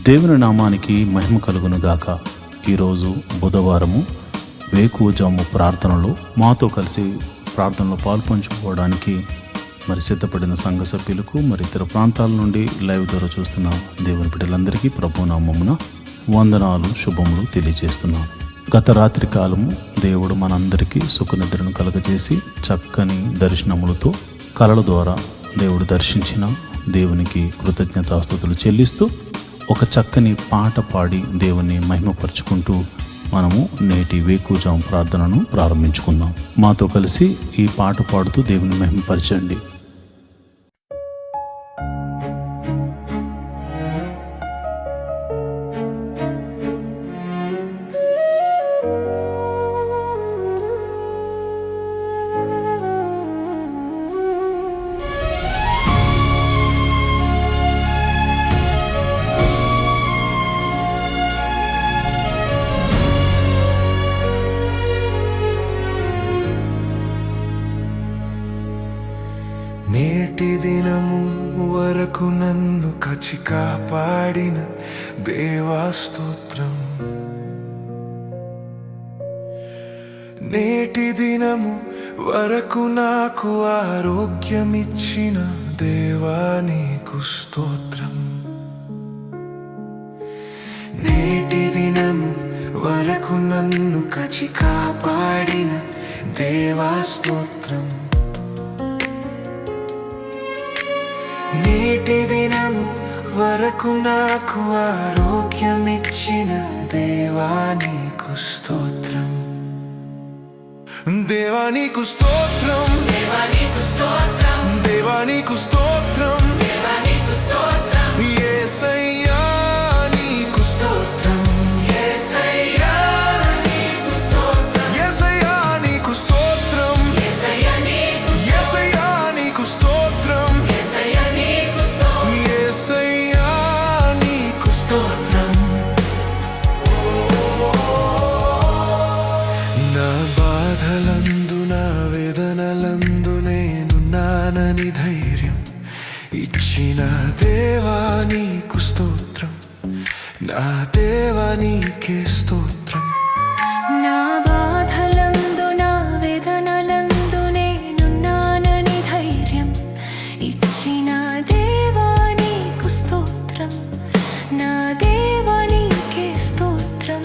దేవుని నామానికి మహిమ కలుగును గాక. ఈరోజు బుధవారము వేకువజాము ప్రార్థనలో మాతో కలిసి ప్రార్థనలో పాల్పంచుకోవడానికి సిద్ధపడిన సంఘ సభ్యులకు ఇతర ప్రాంతాల నుండి లైవ్ ద్వారా చూస్తున్న దేవుని బిడ్డలందరికీ ప్రభు నామమున వందనాలు, శుభములు తెలియజేస్తున్నాం. గత రాత్రి కాలము దేవుడు మనందరికీ సుఖనిద్రను కలగజేసి చక్కని దర్శనములతో కలల ద్వారా దేవుడు దర్శించిన దేవునికి కృతజ్ఞతాస్తుతులు చెల్లిస్తూ ఒక చక్కని పాట పాడి దేవుని మహిమపరుచుకుంటూ మనము నేటి వేకువజాము ప్రార్థనను ప్రారంభించుకుందాం. మాతో కలిసి ఈ పాట పాడుతూ దేవుని మహిమపరచండి. నేటి దినము వరకు నన్ను కాచి కాపాడిన దేవా స్తోత్రం. నేటి దినము వరకు నాకు ఆరోగ్యమిచ్చిన దేవా నీకు స్తోత్రం. నేటి దినము వరకు నన్ను కాచి కాపాడిన దేవా స్తోత్రం. నేటి దినము వరకు నాకు ఆరోగ్యమిచ్చిన దేవా నీకు స్తోత్రం. దేవా నీకు స్తోత్రం, దేవా నీకు స్తోత్రం, దేవా నీకు స్తోత్రం, దేవా నీకు స్తోత్రం. యేసయ్యా నీకు స్తోత్రం, యేసయ్యా నీకు స్తోత్రం, యేసయ్యా నీకు స్తోత్రం, యేసయ్యా నీకు యేసయ్యా నీకు స్తోత్రం, యేసయ్యా నీకు స్తోత్రం, యేసయ్యా నీకు స్తోత్రం. నా బాధలందు నా వేదనలందు నేనున్నానని ధైర్యం ఇచ్చిన దేవా నీకు స్తోత్రం. నా దేవా నీకే స్తోత్రం. నా బాధలందు నా వేదనలందు నేనున్నానని ధైర్యం ఇచ్చిన దేవా నీకు స్తోత్రం. నా దేవా నీకే స్తోత్రం.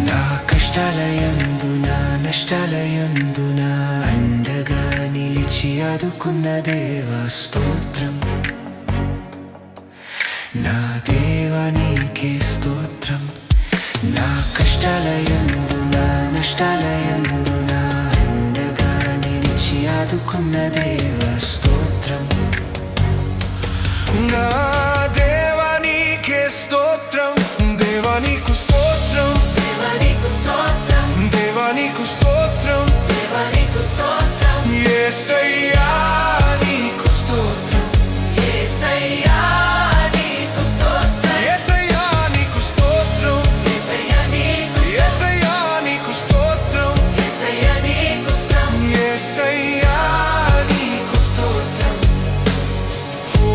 నా కష్టాలయందు నా నష్టాలయందు నా అండగా నిలిచి ఆదుకున్న దేవా స్తోత్రం. నా దేవా నీకే స్తోత్రం. నా కష్టాలయందు నా నష్టాలయందు నా అండగా నిలిచి ఆదుకున్న దేవా స్తోత్రం. నా దేవా నీకే స్తోత్రం. దేవా నీకు స్తోత్రం, దేవా నీకు స్తోత్రం, దేవా నీకు స్తోత్రం, దేవా నీకు స్తోత్రం. యేసయ్యా నీకు స్తోత్రం, యేసయ్యా నీకు స్తోత్రం, యేసయ్యా నీకు స్తోత్రం, యేసయ్యా నీకు యేసయ్యా నీకు స్తోత్రం, యేసయ్యా నీకు స్తోత్రం. యేసయ్యా నీకు స్తోత్రం. ఓ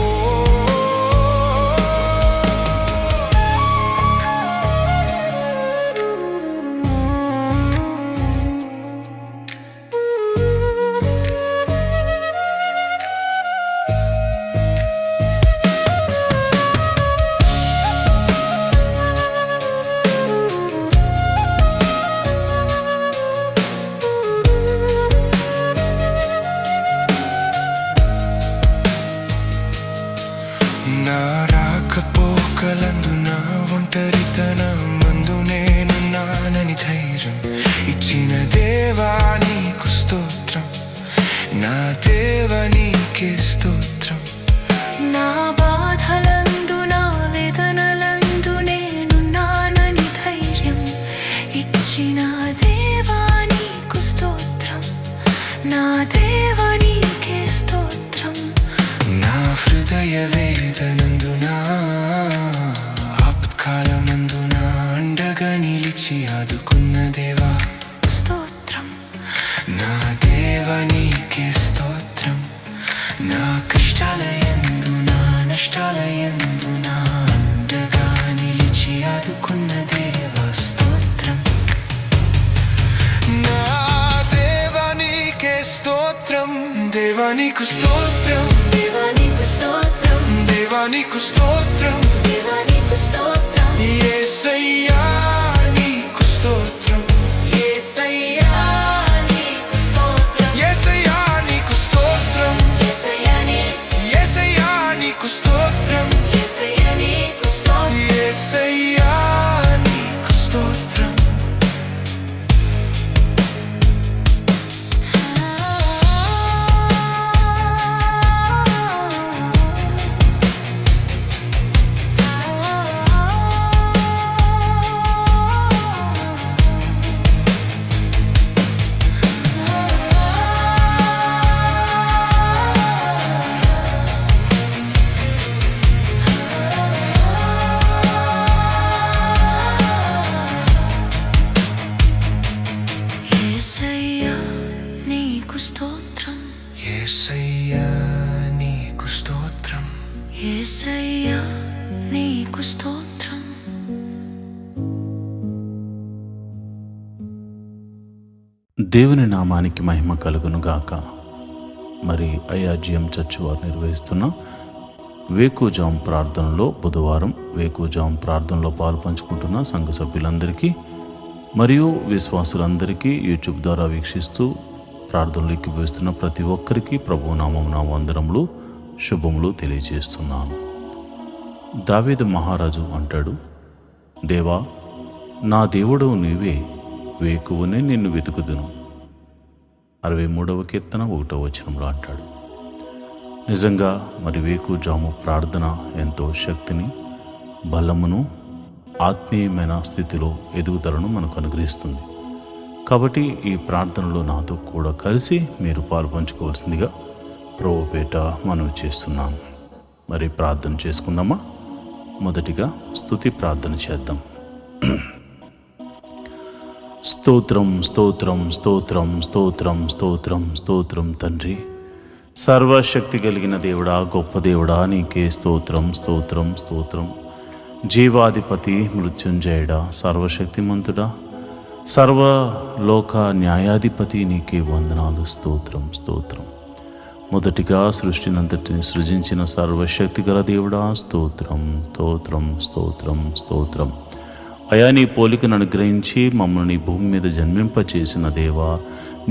నా రాకపోకలందు నా ఒంటరితనమందు నేనున్నానని ధైర్యం ఇచ్చిన దేవా నీకు స్తోత్రం. నా దేవా నీకే స్తోత్రం. నా బాధలందు నా వేదనలందు నేనున్నానని ధైర్యం ఇచ్చిన దేవా నీకు స్తోత్రం. నా దేవా నీకే స్తోత్రం. నా హృదయ వేదనందున ఆపత్కాలమందున అండగా నిలిచి ఆదుకున్న దేవా స్తోత్రం. నా దేవా నీకే స్తోత్రం. నా కష్టాలయందు నా నష్టాలయందు నా అండగా నీకు స్తోత్రం, దేవా నీకు స్తోత్రం, దేవా నీకు స్తోత్రం, దేవా నీకు స్తోత్రం, యేసయ్యా నీకు స్తోత్రం, యేసయ్యా నీకు స్తోత్రం, యేసయ్యా నీకు స్తోత్రం, యేసయ్యా యేసయ్యా నీకు స్తోత్రం, యేసయ్యా నీకు స్తోత్రం, యేసయ్యా నీకు స్తోత్రం. యేసయ్యా నీకు స్తోత్రం, యేసయ్యా నీకు స్తోత్రం, యేసయ్యా నీకు స్తోత్రం. దేవుని నామానికి మహిమ కలుగును గాక. మరి ఐఆర్జీఎం చర్చ్ వారు నిర్వహిస్తున్న వేకువజాము ప్రార్థనలో బుధవారం వేకువజాము ప్రార్థనలో పాలుపంచుకుంటున్న సంఘ సభ్యులందరికీ మరియు విశ్వాసులందరికీ యూట్యూబ్ ద్వారా వీక్షిస్తూ ప్రార్థనలు ఎక్కివేస్తున్న ప్రతి ఒక్కరికి ప్రభు నామమున వందనములు శుభములు తెలియజేస్తున్నాను. దావీదు మహారాజు అంటాడు, దేవా నా దేవుడు నీవే, వేకువనే నిన్ను వెతుకుదును. 63వ కీర్తన 1వ వచనంలో అంటాడు. నిజంగా మరి వేకువజాము ప్రార్థన ఎంతో శక్తిని, బలమును, ఆత్మీయమైన స్థితిలో ఎదుగుదలను మనకు అనుగ్రహిస్తుంది. కాబట్టి ఈ ప్రార్థనలో నాతో కూడా కలిసి మీరు పాల్పంచుకోవాల్సిందిగా ప్రభుపేట మనవి చేస్తున్నాను. మరి ప్రార్థన చేసుకుందామా? మొదటిగా స్తుతి ప్రార్థన చేద్దాం. స్తోత్రం స్తోత్రం స్తోత్రం స్తోత్రం స్తోత్రం స్తోత్రం తండ్రి, సర్వశక్తి కలిగిన దేవుడా, గొప్ప దేవుడా, నీకే స్తోత్రం స్తోత్రం స్తోత్రం. జీవాధిపతి, మృత్యుంజయుడా, సర్వశక్తిమంతుడా, సర్వలోక న్యాయాధిపతి, నీకే వందనాలు, స్తోత్రం స్తోత్రం. మొదటిగా సృష్టినంతటిని సృజించిన సర్వశక్తి గల దేవుడా, స్తోత్రం స్తోత్రం స్తోత్రం స్తోత్రం. అయా నీ పోలికను అనుగ్రహించి మమ్మల్ని భూమి మీద జన్మింపచేసిన దేవా,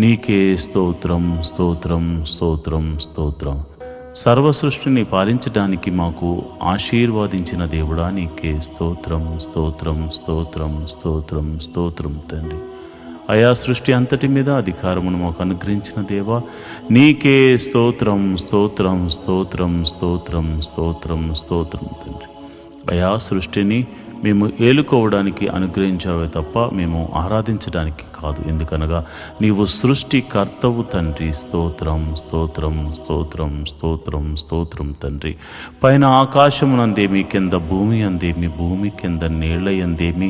నీకే స్తోత్రం స్తోత్రం స్తోత్రం స్తోత్రం. సర్వ సృష్టిని పాలించడానికి మాకు ఆశీర్వాదించిన దేవుడా, నీకే స్తోత్రం స్తోత్రం స్తోత్రం స్తోత్రం స్తోత్రం తండ్రి. అయా సృష్టి అంతటి మీద అధికారమును మాకు అనుగ్రహించిన దేవా, నీకే స్తోత్రం స్తోత్రం స్తోత్రం స్తోత్రం స్తోత్రం స్తోత్రం తండ్రి. అయా సృష్టిని మేము ఏలుకోవడానికి అనుగ్రహించావే తప్ప మేము ఆరాధించడానికి కాదు. ఎందుకనగా నీవు సృష్టికర్తవు తండ్రి. స్తోత్రం స్తోత్రం స్తోత్రం స్తోత్రం స్తోత్రం తండ్రి. పైన ఆకాశమునందేమి, కింద భూమి అందేమి, భూమి కింద నీళ్ల యందేమి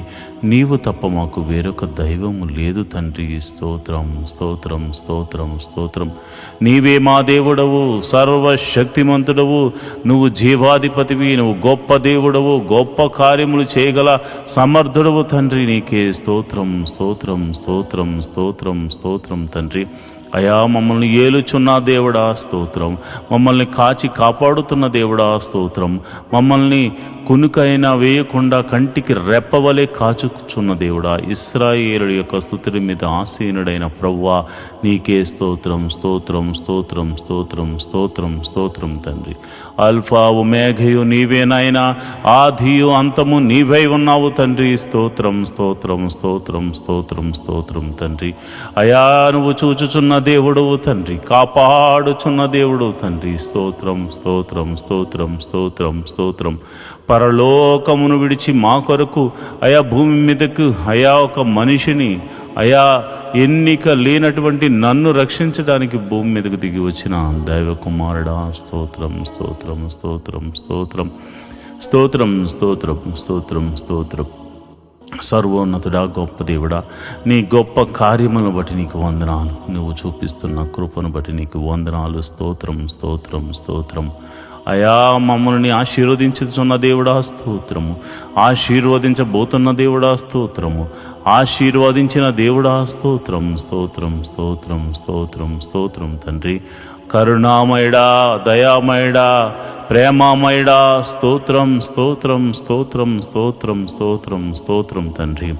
నీవు తప్ప మాకు వేరొక దైవము లేదు తండ్రి. స్తోత్రం స్తోత్రం స్తోత్రం స్తోత్రం. నీవే మా దేవుడవు, సర్వశక్తిమంతుడవు, నువ్వు జీవాధిపతివి, నువ్వు గొప్ప దేవుడవు, గొప్ప కార్యములు చేయగల సమర్థుడవు తండ్రి. నీకే స్తోత్రం స్తోత్రం స్తోత్రం స్తోత్రం స్తోత్రం తండ్రి. అయా మమ్మల్ని ఏలుచున్న దేవుడా స్తోత్రం, మమ్మల్ని కాచి కాపాడుతున్న దేవుడా స్తోత్రం, మమ్మల్ని కునుకైనా వేయకుండా కంటికి రెప్పవలే కాచుచున్న దేవుడా, ఇశ్రాయేలుల యొక్క స్తుతుల మీద ఆసీనుడైన ప్రభువా, నీకే స్తోత్రం స్తోత్రం స్తోత్రం స్తోత్రం స్తోత్రం స్తోత్రం తండ్రి. అల్ఫా ఒమేఘయు నీవే నాయనా, ఆదియు అంతము నీవై ఉన్నావు తండ్రి. స్తోత్రం స్తోత్రం స్తోత్రం స్తోత్రం స్తోత్రం తండ్రి. అయా నువ్వు చూచుచున్న దేవుడవు తండ్రి, కాపాడుచున్న దేవుడవు తండ్రి. స్తోత్రం స్తోత్రం స్తోత్రం స్తోత్రం స్తోత్రం. పరలోకమును విడిచి మా కొరకు అయా భూమి మీదకు అయా ఒక మనిషిని, అయా ఎన్నిక లేనటువంటి నన్ను రక్షించడానికి భూమి మీదకు దిగి వచ్చిన దైవ కుమారుడా, స్తోత్రం స్తోత్రం స్తోత్రం స్తోత్రం స్తోత్రం స్తోత్రం స్తోత్రం స్తోత్రం. సర్వోన్నతుడా, గొప్ప దేవుడా, నీ గొప్ప కార్యములను బట్టి నీకు వందనాలు, నువ్వు చూపిస్తున్న కృపను బట్టి నీకు వందనాలు. స్తోత్రం స్తోత్రం స్తోత్రం. అయా మమ్మల్ని ఆశీర్వదించుతున్న దేవుడా స్తోత్రము, ఆశీర్వదించబోతున్న దేవుడా స్తోత్రము, ఆశీర్వదించిన దేవుడా స్తోత్రం స్తోత్రం స్తోత్రం స్తోత్రం స్తోత్రం తండ్రి. కరుణామయుడా, దయామయుడా, ప్రేమామయుడా, స్తోత్రం స్తోత్రం స్తోత్రం స్తోత్రం స్తోత్రం స్తోత్రం తండ్రి.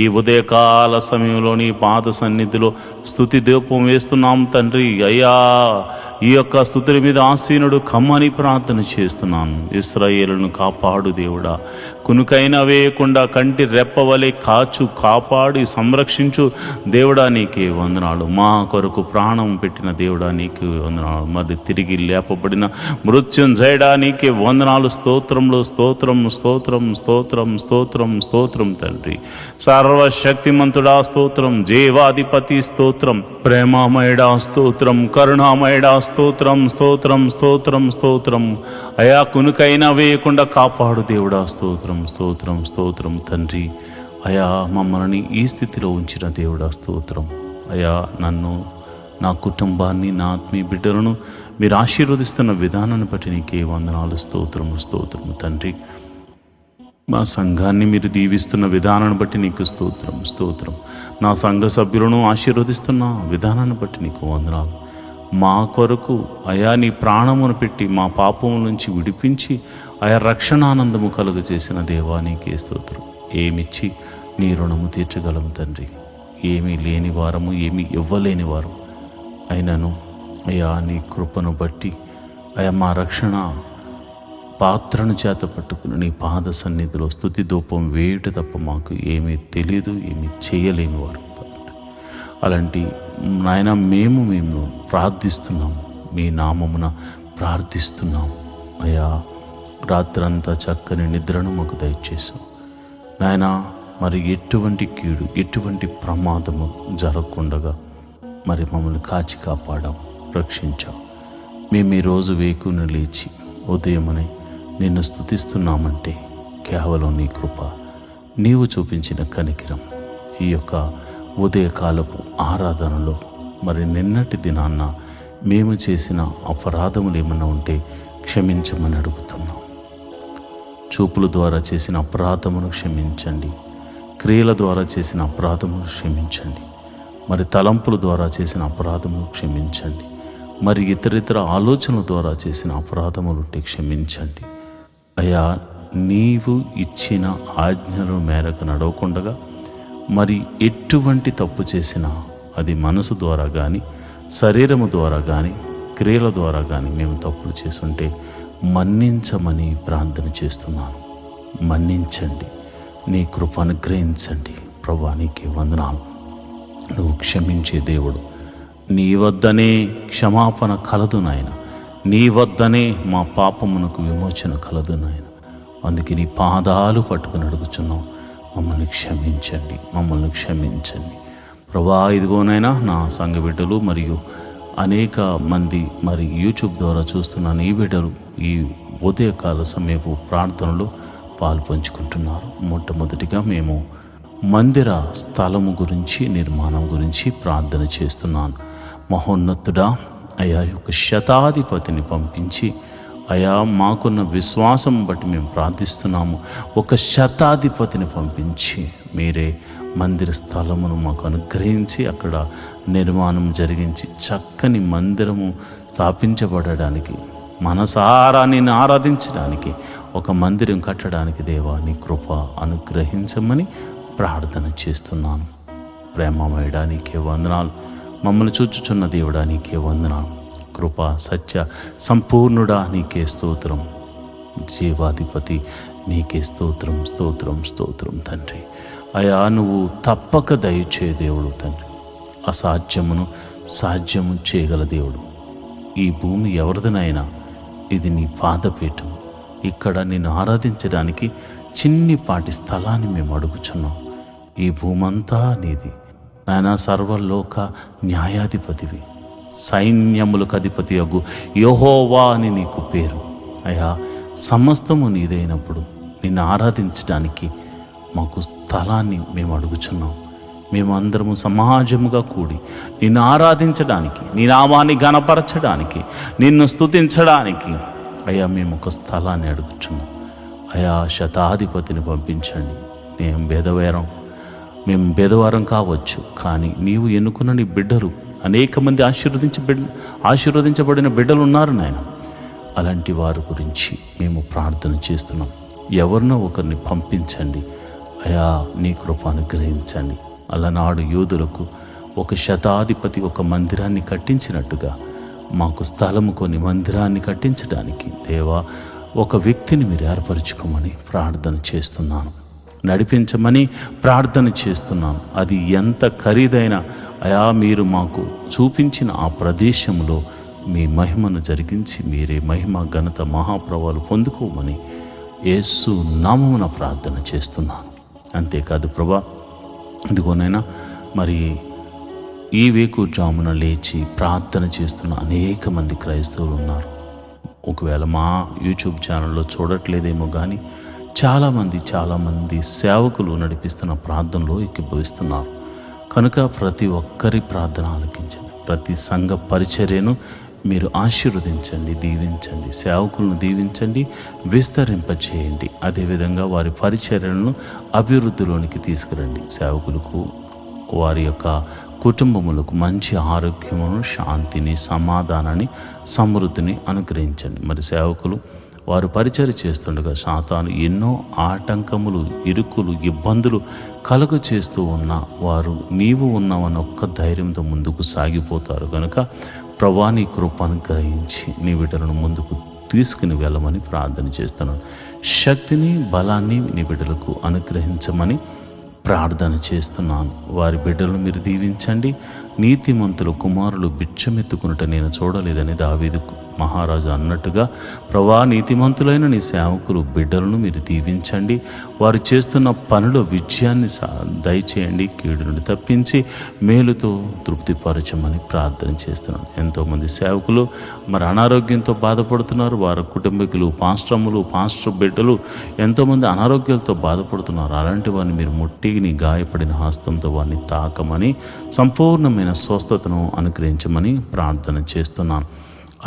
ఈ ఉదయకాల సమయంలో నీ పాద సన్నిధిలో స్తుతి దీపం వేస్తున్నాం తండ్రి. అయ్యా, ఈ యొక్క స్తుతుల మీద ఆసీనుడు కమ్మని ప్రార్థన చేస్తున్నాను. ఇశ్రాయేలును కాపాడు దేవుడా, కునుకైనా వేయకుండా కంటి రెప్పవలే కాపాడి సంరక్షించు దేవుడా, నీకే వందనాలు. మా కొరకు ప్రాణం పెట్టిన దేవుడా, నీకే వందనాలు. మరి తిరిగి లేపబడిన మృత్యుంజయుడా, నీకే వందనాలు. స్తోత్రంలో స్తోత్రం స్తోత్రం స్తోత్రం స్తోత్రం స్తోత్రం తండ్రి. సర్వశక్తిమంతుడా స్తోత్రం, జీవాధిపతి స్తోత్రం, ప్రేమామయుడా స్తోత్రం, కరుణామయుడా స్తోత్రం స్తోత్రం స్తోత్రం స్తోత్రం. అయా, కునుకైనా వేయకుండా కాపాడు దేవుడా, స్తోత్రం స్తోత్రం స్తోత్రం తండ్రి. అయా, మమ్మల్ని ఈ స్థితిలో ఉంచిన దేవుడా స్తోత్రం. అయా, నన్ను, నా కుటుంబాన్ని, నా ఆత్మీయ బిడ్డలను మీరు ఆశీర్వదిస్తున్న విధానాన్ని బట్టి నీకే వందనాలు. స్తోత్రం స్తోత్రం తండ్రి. మా సంఘాన్ని మీరు దీవిస్తున్న విధానాన్ని బట్టి నీకు స్తోత్రం స్తోత్రం. నా సంఘ సభ్యులను ఆశీర్వదిస్తున్న విధానాన్ని బట్టి నీకు వందనాలు. మా కొరకు అయా నీ ప్రాణమును పెట్టి మా పాపము నుంచి విడిపించి అయా రక్షణానందము కలుగజేసిన దేవా, నీకే స్తోత్రం. ఏమిచ్చి నీ రుణము తీర్చగలము తండ్రి. ఏమీ లేని వారము, ఏమీ ఇవ్వలేని వారము అయినను అయా నీ కృపను బట్టి అయా మా రక్షణ పాత్రను చేత పట్టుకుని నీ పాద సన్నిధిలో స్తుతి ధూపం వేయుట తప్ప మాకు ఏమీ తెలియదు, ఏమీ చేయలేని వారు. అలాంటి నాయన మేము ప్రార్థిస్తున్నాము, మీ నామమున ప్రార్థిస్తున్నాము. అయ్యా, రాత్రంతా చక్కని నిద్రను మాకు దయచేసాం నాయన. మరి ఎటువంటి కీడు, ఎటువంటి ప్రమాదము జరగకుండగా మరి మమ్మల్ని కాచి కాపాడాం, రక్షించాం. మేము ఈరోజు వేకుని లేచి ఉదయమని నిన్ను స్తుతిస్తున్నామంటే కేవలం నీ కృప, నీవు చూపించిన కనికిరం. ఈ యొక్క ఉదయకాలపు ఆరాధనలో మరి నిన్నటి దినాన్న మేము చేసిన అపరాధములు ఏమన్నా ఉంటే క్షమించమని అడుగుతున్నాం. చూపుల ద్వారా చేసిన అపరాధమును క్షమించండి, క్రియల ద్వారా చేసిన అపరాధమును క్షమించండి, మరి తలంపుల ద్వారా చేసిన అపరాధమును క్షమించండి, మరి ఇతరితర ఆలోచనల ద్వారా చేసిన అపరాధములుంటే క్షమించండి. అయ్యా, నీవు ఇచ్చిన ఆజ్ఞల మేరకు నడవకుండగా మరి ఎటువంటి తప్పు చేసినా అది మనసు ద్వారా కానీ, శరీరము ద్వారా కానీ, క్రియల ద్వారా కానీ మేము తప్పులు చేసుంటే మన్నించమని ప్రార్థన చేస్తున్నాను. మన్నించండి, నీ కృప అనుగ్రహించండి. ప్రభువా, నీకే వందనాలు. నువ్వు క్షమించే దేవుడు. నీ వద్దనే క్షమాపణ కలదు నాయన. నీ వద్దనే మా పాపమునకు విమోచన కలదు నాయన. అందుకే నీ పాదాలు పట్టుకుని అడుగుచున్నాం, మమ్మల్ని క్షమించండి, మమ్మల్ని క్షమించండి. ప్రభా, ఇదిగోనైనా నా సంఘ బిడ్డలు మరియు అనేక మంది మరి యూట్యూబ్ ద్వారా చూస్తున్న నీ బిడ్డలు ఈ ఉదయకాల సమయపు ప్రార్థనలో పాలు పంచుకుంటున్నారు. మొట్టమొదటిగా మేము మందిర స్థలము గురించి, నిర్మాణం గురించి ప్రార్థన చేస్తున్నాను. మహోన్నతుడా, అయా యొక్క శతాధిపతిని పంపించి అయా మాకున్న విశ్వాసం బట్టి మేము ప్రార్థిస్తున్నాము. ఒక శతాధిపతిని పంపించి మీరే మందిర స్థలమును మాకు అనుగ్రహించి అక్కడ నిర్మాణం జరిగించి చక్కని మందిరము స్థాపించబడడానికి, మనసారా నిన్ను ఆరాధించడానికి, ఒక మందిరం కట్టడానికి దేవా నీ కృప అనుగ్రహించమని ప్రార్థన చేస్తున్నాను. ప్రేమమయుడా, నీకే వందనాలు. మమ్మల్ని చూచుచున్న దేవుడా, నీకే వందనాలు. కృప సత్య సంపూర్ణుడా, నీకే స్తోత్రం. జీవాధిపతి, నీకే స్తోత్రం స్తోత్రం స్తోత్రం తండ్రి. అయా, నువ్వు తప్పక దయచే దేవుడు తండ్రి. అసాధ్యమును సాధ్యము చేయగల దేవుడు. ఈ భూమి ఎవరిదనైనా ఇది నీ పాదపీఠం. ఇక్కడ నిన్ను ఆరాధించడానికి చిన్నిపాటి స్థలాన్ని మేము అడుగుచున్నాం. ఈ భూమంతా నీది నాయన. సర్వలోక న్యాయాధిపతివి, సైన్యములకు అధిపతి అగు యెహోవా అని నీకు పేరు. అయ్యా, సమస్తము నీదైనప్పుడు నిన్ను ఆరాధించడానికి మాకు స్థలాన్ని మేము అడుగుచున్నాం. మేమందరము సమాజముగా కూడి నిన్ను ఆరాధించడానికి, నీ నామాన్ని ఘనపరచడానికి, నిన్ను స్తుతించడానికి అయ్యా మేము ఒక స్థలాన్ని అడుగుచున్నాం. అయా, శతాధిపతిని పంపించండి. మేము బేదవారం కావచ్చు, కానీ నీవు ఎన్నుకున్న నీ బిడ్డలు అనేక మంది ఆశీర్వదించబడిన బిడ్డలు ఉన్నారు నాయన. అలాంటి వారి గురించి మేము ప్రార్థన చేస్తున్నాం. ఎవరినో ఒకరిని పంపించండి అయా, నీ కృప అనుగ్రహించండి. అలనాడు యూదులకు ఒక శతాధిపతి ఒక మందిరాన్ని కట్టించినట్టుగా మాకు స్థలము కొని మందిరాన్ని కట్టించడానికి దేవా ఒక వ్యక్తిని మీరు ఏర్పరచుకోమని ప్రార్థన చేస్తున్నాను. నడిపించమని ప్రార్థన చేస్తున్నాను. అది ఎంత ఖరీదైన అయా, మీరు మాకు చూపించిన ఆ ప్రదేశంలో మీ మహిమను జరిగించి మీరే మహిమ ఘనత మహాప్రభావాలు పొందుకోమని యేసు నామమున ప్రార్థన చేస్తున్నాను. అంతేకాదు ప్రభా, ఇదిగోనైనా మరి ఈ వేకుజామున లేచి ప్రార్థన చేస్తున్న అనేక మంది క్రైస్తవులు ఉన్నారు. ఒకవేళ మా యూట్యూబ్ ఛానల్లో చూడట్లేదేమో కానీ చాలామంది సేవకులు నడిపిస్తున్న ప్రార్థనలో ఏకీభవిస్తున్నారు. కనుక ప్రతి ఒక్కరి ప్రార్థన ఆలకించండి. ప్రతి సంఘ పరిచర్యను మీరు ఆశీర్వదించండి, దీవించండి. సేవకులను దీవించండి, విస్తరింపచేయండి. అదేవిధంగా వారి పరిచర్యలను అభివృద్ధిలోనికి తీసుకురండి. సేవకులకు వారి యొక్క కుటుంబములకు మంచి ఆరోగ్యమును, శాంతిని, సమాధానాన్ని, సమృద్ధిని అనుగ్రహించండి. మరి సేవకులు వారు పరిచర్య చేస్తుండగా సాతాను ఎన్నో ఆటంకములు, ఇరుకులు, ఇబ్బందులు కలుగ చేస్తూ ఉన్న వారు నీవు ఉన్నావన్న ఒక్క ధైర్యంతో ముందుకు సాగిపోతారు. కనుక ప్రభువా, నీ కృప అనుగ్రహించి నీ బిడ్డలను ముందుకు తీసుకుని వెళ్ళమని ప్రార్థన చేస్తున్నాను. శక్తిని, బలాన్ని నీ బిడ్డలకు అనుగ్రహించమని ప్రార్థన చేస్తున్నాను. వారి బిడ్డలను మీరు దీవించండి. నీతిమంతుల కుమారులు బిచ్చమెత్తుకున్నట్టు నేను చూడలేదని దావీదు మహారాజు అన్నట్టుగా ప్రభా, నీతిమంతులైన నీ సేవకులు బిడ్డలను మీరు దీవించండి. వారు చేస్తున్న పనుల విజయాన్ని దయచేయండి. కీడు నుండి తప్పించి మేలుతో తృప్తిపరచమని ప్రార్థన చేస్తున్నాను. ఎంతోమంది సేవకులు మరి అనారోగ్యంతో బాధపడుతున్నారు. వారి కుటుంబీకులు, పాస్టర్ బిడ్డలు ఎంతోమంది అనారోగ్యాలతో బాధపడుతున్నారు. అలాంటి వారిని మీరు ముట్టి నీ గాయపడిన హస్తంతో వారిని తాకమని సంపూర్ణమైన స్వస్థతను అనుగ్రహించమని ప్రార్థన చేస్తున్నాను.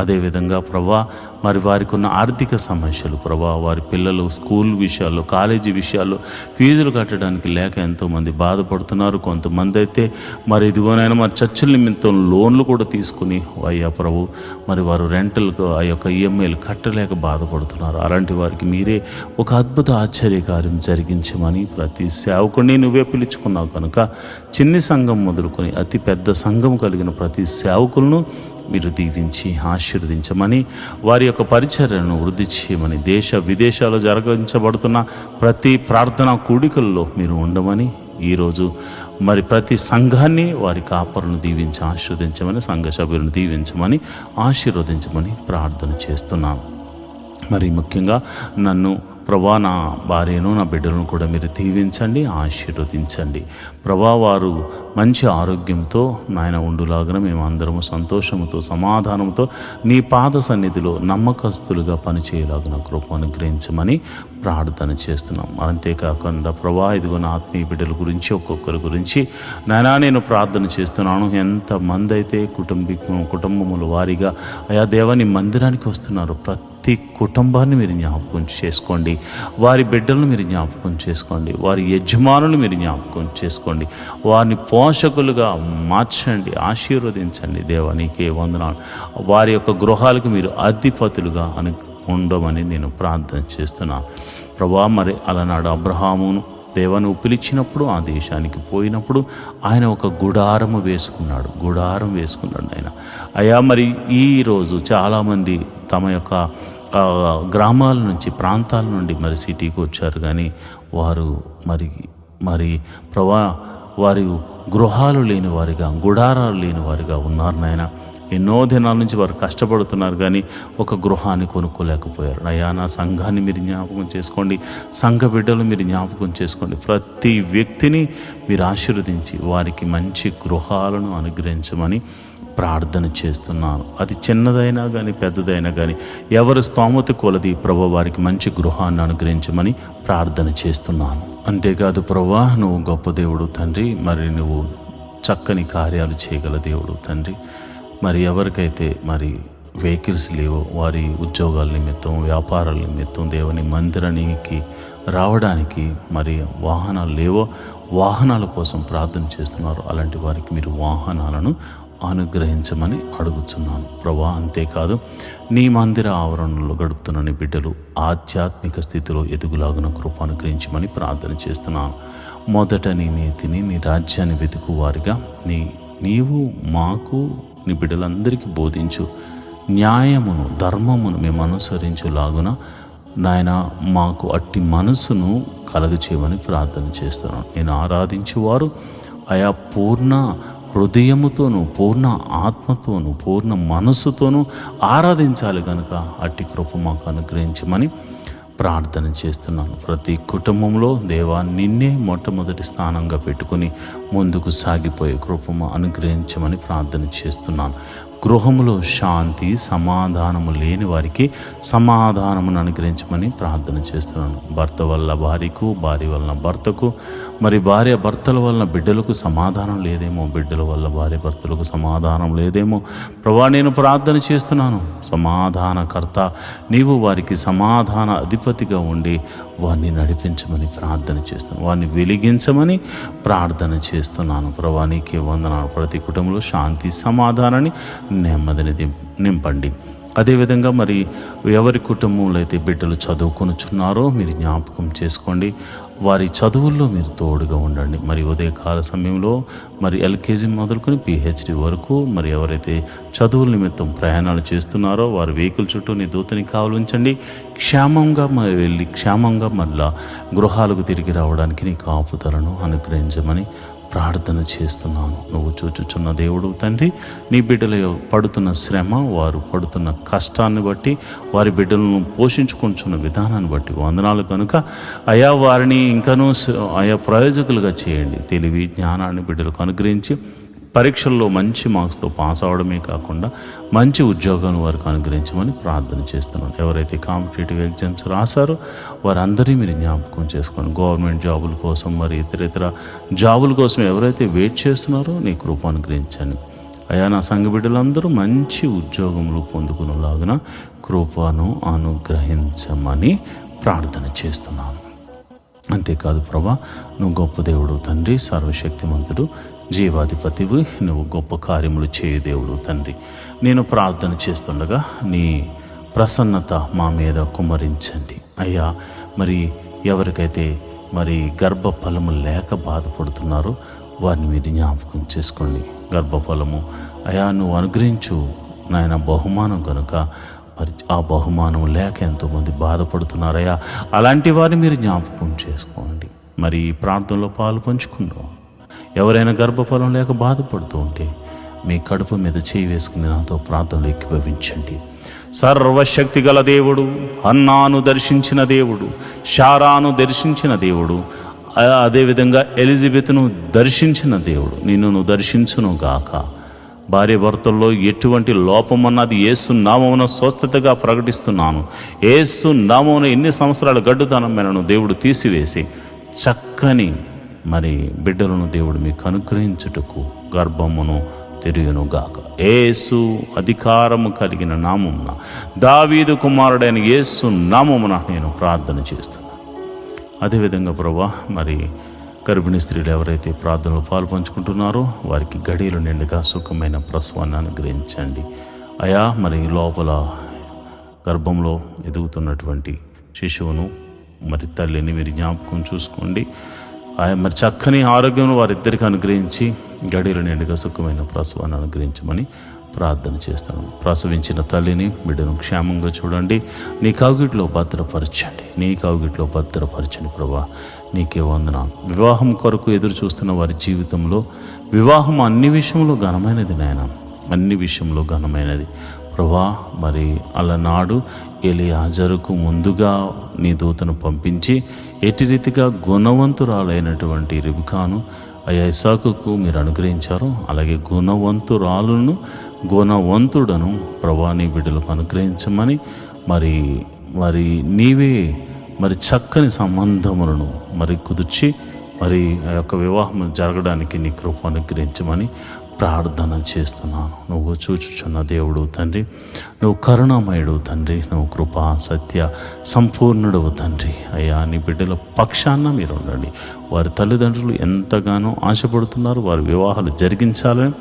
అదేవిధంగా ప్రభా, మరి వారికి ఉన్న ఆర్థిక సమస్యలు ప్రభా, వారి పిల్లలు స్కూల్ విషయాల్లో, కాలేజీ విషయాల్లో ఫీజులు కట్టడానికి లేక ఎంతోమంది బాధపడుతున్నారు. కొంతమంది అయితే మరి ఇదిగోనైనా మరి చర్చల నిమిత్తం లోన్లు కూడా తీసుకుని అయ్యా ప్రభు, మరి వారు రెంటల్కు ఆ యొక్క ఈఎంఐలు కట్టలేక బాధపడుతున్నారు. అలాంటి వారికి మీరే ఒక అద్భుత ఆశ్చర్యకార్యం జరిగించమని ప్రతి సేవకుడిని నువ్వే పిలుచుకున్నావు కనుక చిన్ని సంఘం మొదలుకొని అతి పెద్ద సంఘం కలిగిన ప్రతి సేవకులను మీరు దీవించి ఆశీర్వదించమని, వారి యొక్క పరిచర్యను వృద్ధి చేయమని, దేశ విదేశాల్లో జరిగించబడుతున్న ప్రతి ప్రార్థనా కూడికల్లో మీరు ఉండమని, ఈరోజు మరి ప్రతి సంఘాన్ని వారి కాపరులను దీవించి ఆశీర్వదించమని, సంఘ సభ్యులను దీవించమని ఆశీర్వదించమని ప్రార్థన చేస్తున్నాను. మరి ముఖ్యంగా నన్ను ప్రభా, నా భార్యను, నా బిడ్డలను కూడా మీరు దీవించండి, ఆశీర్వదించండి. ప్రభా, వారు మంచి ఆరోగ్యంతో నాయన ఉండులాగా మేము అందరము సంతోషంతో, సమాధానంతో నీ పాద సన్నిధిలో నమ్మకస్తులుగా పనిచేయలాగా కృప అనుగ్రహించమని ప్రార్థన చేస్తున్నాం. అంతేకాకుండా ప్రభా, ఇదిగో నా ఆత్మీయ బిడ్డల గురించి ఒక్కొక్కరి గురించి నాయనా నేను ప్రార్థన చేస్తున్నాను. ఎంతమంది అయితే కుటుంబముల వారిగా అయా దేవాని మందిరానికి వస్తున్నారు, ప్రతి కుటుంబాన్ని మీరు జ్ఞాపకం చేసుకోండి. వారి బిడ్డలను మీరు జ్ఞాపకం చేసుకోండి. వారి యజమానులు మీరు జ్ఞాపకం చేసుకోండి. వారిని పోషకులుగా మార్చండి, ఆశీర్వదించండి. దేవా, నీకే వందనాలు. వారి యొక్క గృహాలకు మీరు అధిపతులుగా ఉండమని నేను ప్రార్థన చేస్తున్నాను. ప్రభా, మరి అలనాడు అబ్రహామును దేవను పిలిచినప్పుడు ఆ దేశానికి పోయినప్పుడు ఆయన ఒక గుడారం వేసుకున్నాడు ఆయన. అయ్యా, మరి ఈరోజు చాలామంది తమ యొక్క గ్రామాల నుంచి, ప్రాంతాల నుండి మరి సిటీకి వచ్చారు. కానీ వారు మరి ప్రభా, వారి గృహాలు లేని వారిగా, గుడారాలు లేని వారిగా ఉన్నారు నాయన. ఎన్నో దినాల నుంచి వారు కష్టపడుతున్నారు కానీ ఒక గృహాన్ని కొనుక్కోలేకపోయారు. అయ్యా, నా సంఘాన్ని మీరు జ్ఞాపకం చేసుకోండి, సంఘ బిడ్డలు మీరు జ్ఞాపకం చేసుకోండి. ప్రతి వ్యక్తిని మీరు ఆశీర్వదించి వారికి మంచి గృహాలను అనుగ్రహించమని ప్రార్థన చేస్తున్నాను. అది చిన్నదైనా కానీ పెద్దదైనా కానీ ఎవరి స్తోమత కొలది ప్రభు వారికి మంచి గృహాన్ని అనుగ్రహించమని ప్రార్థన చేస్తున్నాను. అంతేకాదు ప్రభా, నువ్వు గొప్ప దేవుడు తండ్రి. మరి నువ్వు చక్కని కార్యాలు చేయగల దేవుడు తండ్రి. మరి ఎవరికైతే మరి వెహికల్స్ లేవో, వారి ఉద్యోగాల నిమిత్తం, వ్యాపారాల నిమిత్తం దేవుని మందిరానికి రావడానికి మరి వాహనాలు లేవో, వాహనాల కోసం ప్రార్థన చేస్తున్నారు. అలాంటి వారికి మీరు వాహనాలను అనుగ్రహించమని అడుగుతున్నాను ప్రభా. అంతేకాదు నీ మందిర ఆవరణలో గడుపుతున్న నీ బిడ్డలు ఆధ్యాత్మిక స్థితిలో ఎదుగులాగున కృప అనుగ్రహించమని ప్రార్థన చేస్తున్నాను. మొదట నీ నీతిని, నీ రాజ్యాన్ని వెతుకు వారిగా నీవు మాకు నీ బిడ్డలందరికీ బోధించు. న్యాయమును, ధర్మమును మేము అనుసరించులాగున నాయన మాకు అట్టి మనసును కలగచేయమని ప్రార్థన చేస్తున్నాను. నేను ఆరాధించేవారు ఆయా పూర్ణ హృదయముతోనూ, పూర్ణ ఆత్మతోనూ, పూర్ణ మనస్సుతోనూ ఆరాధించాలి కనుక అట్టి కృప మాకు అనుగ్రహించమని ప్రార్థన చేస్తున్నాను. ప్రతి కుటుంబంలో దేవా నిన్నే మొట్టమొదటి స్థానంగా పెట్టుకుని ముందుకు సాగిపోయే కృపము అనుగ్రహించమని ప్రార్థన చేస్తున్నాను. గృహములో శాంతి సమాధానము లేని వారికి సమాధానమును అనుగ్రహించమని ప్రార్థన చేస్తున్నాను. భర్త వల్ల భార్యకు, భార్య వలన భర్తకు, మరి భార్య భర్తల వలన బిడ్డలకు సమాధానం లేదేమో, బిడ్డల వల్ల భార్య భర్తలకు సమాధానం లేదేమో ప్రభా, నేను ప్రార్థన చేస్తున్నాను. సమాధానకర్త నీవు వారికి సమాధాన అధిపతిగా ఉండి వారిని నడిపించమని ప్రార్థన చేస్తున్నాను. వారిని వెలిగించమని ప్రార్థన చేస్తున్నాను. ప్రభా నీకే వందనాలు. ప్రతి కుటుంబంలో శాంతి సమాధానాన్ని నెమ్మదిని నింపండి. అదేవిధంగా మరి ఎవరి కుటుంబంలో అయితే బిడ్డలు చదువుకొనుచున్నారో మీరు జ్ఞాపకం చేసుకోండి. వారి చదువుల్లో మీరు తోడుగా ఉండండి. మరి ఉదయకాల సమయంలో మరి ఎల్కేజీ మొదలుకొని పిహెచ్డి వరకు మరి ఎవరైతే చదువుల నిమిత్తం ప్రయాణాలు చేస్తున్నారో వారి వెహికల్ చుట్టూ నీ దూతని కావలించండి. క్షేమంగా వెళ్ళి క్షేమంగా మళ్ళా గృహాలకు తిరిగి రావడానికి నీ కాపుదలను అనుగ్రహించమని ప్రార్థన చేస్తున్నాను. నువ్వు చూచుచున్న దేవుడు తండ్రి, నీ బిడ్డలు పడుతున్న శ్రమ, వారు పడుతున్న కష్టాన్ని బట్టి, వారి బిడ్డలను పోషించుకుంటున్న విధానాన్ని బట్టి వందనాలు కనుక అయా వారిని ఇంకనూ ఆయా ప్రయోజకులుగా చేయండి. తెలివి జ్ఞానాన్ని బిడ్డలకు అనుగ్రహించి పరీక్షల్లో మంచి మార్క్స్తో పాస్ అవడమే కాకుండా మంచి ఉద్యోగాలను వారికి అనుగ్రహించమని ప్రార్థన చేస్తున్నాను. ఎవరైతే కాంపిటేటివ్ ఎగ్జామ్స్ రాశారో వారందరినీ మీరు జ్ఞాపకం చేసుకోండి. గవర్నమెంట్ జాబుల కోసం మరి ఇతర జాబుల కోసం ఎవరైతే వెయిట్ చేస్తున్నారో నీ కృప అనుగ్రహించండి. అయా నా సంఘ బిడ్డలందరూ మంచి ఉద్యోగములు పొందుకునేలాగున కృపను అనుగ్రహించమని ప్రార్థన చేస్తున్నాను. అంతేకాదు ప్రభా, నువ్వు గొప్ప దేవుడు తండ్రి, సర్వశక్తిమంతుడు, జీవాధిపతివి, నువ్వు గొప్ప కార్యములు చేయు దేవుడు తండ్రి. నేను ప్రార్థన చేస్తుండగా నీ ప్రసన్నత మా మీద కుమ్మరించండి అయ్యా. మరి ఎవరికైతే మరి గర్భఫలము లేక బాధపడుతున్నారో వారిని మీరు జ్ఞాపకం చేసుకోండి. గర్భఫలము అయా నువ్వు అనుగ్రహించు నాయన బహుమానం కనుక మరి ఆ బహుమానం లేక ఎంతోమంది బాధపడుతున్నారయ్యా. అలాంటి వారిని మీరు జ్ఞాపకం చేసుకోండి. మరి ఈ ప్రార్థనలో పాలు పంచుకున్నాం. ఎవరైనా గర్భఫలం లేక బాధపడుతూ ఉంటే మీ కడుపు మీద చేయి వేసుకుని నాతో ప్రార్థనలు ఏకీభవించండి. సర్వశక్తి గల దేవుడు, హన్నాను దర్శించిన దేవుడు, శారాను దర్శించిన దేవుడు, అదేవిధంగా ఎలిజబెత్ను దర్శించిన దేవుడు నిన్ను దర్శించును గాక. భార్య భర్తల్లో ఎటువంటి లోపమన్నది యేసు నామమున స్వస్థతగా ప్రకటిస్తున్నాను. యేసు నామమున ఎన్ని సంవత్సరాల గడ్డుతనమైనను దేవుడు తీసివేసి చక్కని మరి బిడ్డలను దేవుడు మీకు అనుగ్రహించుటకు గర్భమును తెరియునుగాక. యేసు అధికారము కలిగిన నామమున, దావీదు కుమారుడైన యేసు నామమున నేను ప్రార్థన చేస్తున్నాను. అదేవిధంగా ప్రభా, మరి గర్భిణీ స్త్రీలు ఎవరైతే ప్రార్థనలో పాలు పంచుకుంటున్నారో వారికి గడియలు నిండుగా సుఖమైన ప్రసవాన్ని అనుగ్రహించండి అయా. మరి లోపల గర్భంలో ఎదుగుతున్నటువంటి శిశువును మరి తల్లిని మీరు జ్ఞాపకం చూసుకోండి. మరి చక్కని ఆరోగ్యం వారిద్దరికి అనుగ్రహించి గడియలు నిండుగా సుఖమైన ప్రసవాన్ని అనుగ్రహించమని ప్రార్థన చేస్తాను. ప్రసవించిన తల్లిని బిడ్డను క్షేమంగా చూడండి. నీ కౌగిట్లో భద్రపరచండి ప్రభా. నీకే వందనాలు. వివాహం కొరకు ఎదురు చూస్తున్న వారి జీవితంలో వివాహం అన్ని విషయంలో ఘనమైనది నాయన, అన్ని విషయంలో ఘనమైనది ప్రభా. మరి అలనాడు ఎలియాజరుకు ముందుగా నీ దూతను పంపించి ఎట్టి రీతిగా గుణవంతురాలైనటువంటి రిబ్కాను అయ్యా ఇస్సాకుకు మీరు అనుగ్రహించారు, అలాగే గుణవంతుడను ప్రభా నీ బిడ్డలకు అనుగ్రహించమని మరి నీవే మరి చక్కని సంబంధములను మరి కుదిర్చి మరి ఆ యొక్క వివాహం జరగడానికి నీ కృప అనుగ్రహించమని ప్రార్థన చేస్తున్నాను. నువ్వు చూచుచున్న దేవుడు తండ్రి, నువ్వు కరుణామయుడు తండ్రి, నువ్వు కృపా సత్య సంపూర్ణుడవు తండ్రి. అయ్యా నీ బిడ్డల పక్షాన మీరు ఉండండి. వారి తల్లిదండ్రులు ఎంతగానో ఆశపడుతున్నారు వారి వివాహాలు జరిగించాలని.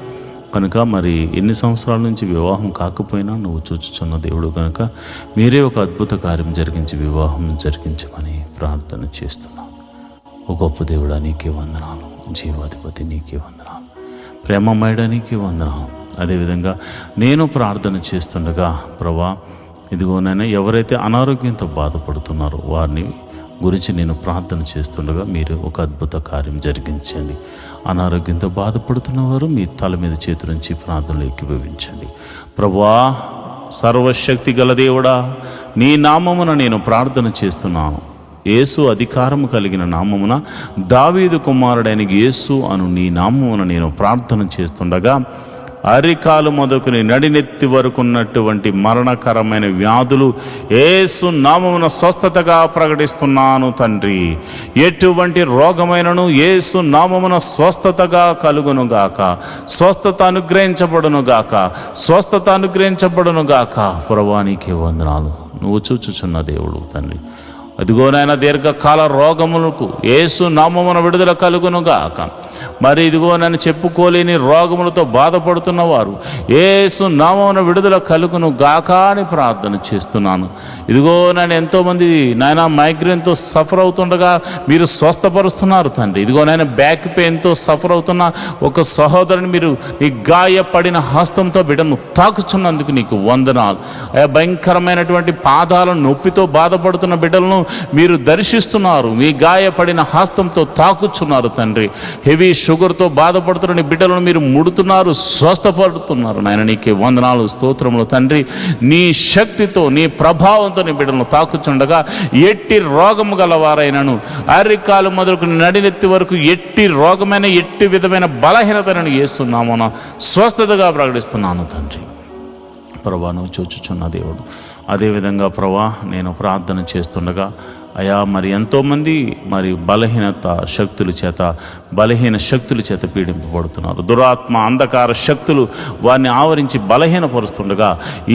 కనుక మరి ఎన్ని సంవత్సరాల నుంచి వివాహం కాకపోయినా నువ్వు చూచుచున్న దేవుడు కనుక మీరే ఒక అద్భుత కార్యం జరిగించి వివాహం జరిగించమని ప్రార్థన చేస్తున్నాను. ఓ గొప్ప దేవుడా నీకే వందనాలు, జీవాధిపతి నీకే వందనాలు, ప్రేమమయుడా నీకే వందనాలు. అదేవిధంగా నేను ప్రార్థన చేస్తుండగా ప్రభా ఇదిగోనైనా ఎవరైతే అనారోగ్యంతో బాధపడుతున్నారో వారిని గురించి నేను ప్రార్థన చేస్తుండగా మీరు ఒక అద్భుత కార్యం జరిగించండి. అనారోగ్యంతో బాధపడుతున్న వారు మీ తల మీద చేతుల నుంచి ప్రార్థనలు ఏకీభవించండి. ప్రభువా సర్వశక్తి గల దేవుడా నీ నామమున నేను ప్రార్థన చేస్తున్నాను. యేసు అధికారము కలిగిన నామమున దావీదు కుమారుడైన యేసు అను నీ నామమున నేను ప్రార్థన చేస్తుండగా అరికాలు మొదలుకొని నడినెత్తి వరకు ఉన్నటువంటి మరణకరమైన వ్యాధులు యేసు నామమున స్వస్థతగా ప్రకటిస్తున్నాను తండ్రి. ఎటువంటి రోగమైనను యేసు నామమున స్వస్థతగా కలుగునుగాక, స్వస్థత అనుగ్రహించబడునుగాక, స్వస్థత అనుగ్రహించబడునుగాక. ప్రభువా నీకే వందనాలు, నువ్వు చూచుచున్న దేవుడు తండ్రి. అదిగోనైనా దీర్ఘకాల రోగములకు యేసు నామమున విడుదల కలుగునుగాక. మరి ఇదిగోనైనా చెప్పుకోలేని రోగములతో బాధపడుతున్న వారు యేసు నామమున విడుదల కలుగునుగాక అని ప్రార్థన చేస్తున్నాను. ఇదిగో నేను ఎంతోమంది నాయన మైగ్రేన్తో సఫర్ అవుతుండగా మీరు స్వస్థపరుస్తున్నారు తండ్రి. ఇదిగోనైనా బ్యాక్ పెయిన్తో సఫర్ అవుతున్న ఒక సహోదరుని మీరు నీ గాయపడిన హస్తంతో బిడ్డను తాకుచున్నందుకు నీకు వందనాలు. భయంకరమైనటువంటి పాదాల నొప్పితో బాధపడుతున్న బిడ్డలను మీరు దర్శిస్తున్నారు, మీ గాయపడిన హస్తంతో తాకుచున్నారు తండ్రి. హెవీ షుగర్తో బాధపడుతున్న బిడ్డలను మీరు ముడుతున్నారు, స్వస్థపడుతున్నారు నాయన. నీకే వందనాలు, స్తోత్రములు తండ్రి. నీ శక్తితో నీ ప్రభావంతో నీ బిడ్డలను తాకుచుండగా ఎట్టి రోగము గలవారైనను అరికాలు మొదలుకు నడినెత్తి వరకు ఎట్టి రోగమైన ఎట్టి విధమైన బలహీనతను యేసునామమున స్వస్థతగా ప్రకటిస్తున్నాను తండ్రి. ప్రభా నువ్వు చూచుచున్న దేవుడు. అదేవిధంగా ప్రభా నేను ప్రార్థన చేస్తుండగా అయా మరి ఎంతోమంది మరి బలహీన శక్తుల చేత పీడింపబడుతున్నారు. దురాత్మ అంధకార శక్తులు వారిని ఆవరించి బలహీనపరుస్తుండగా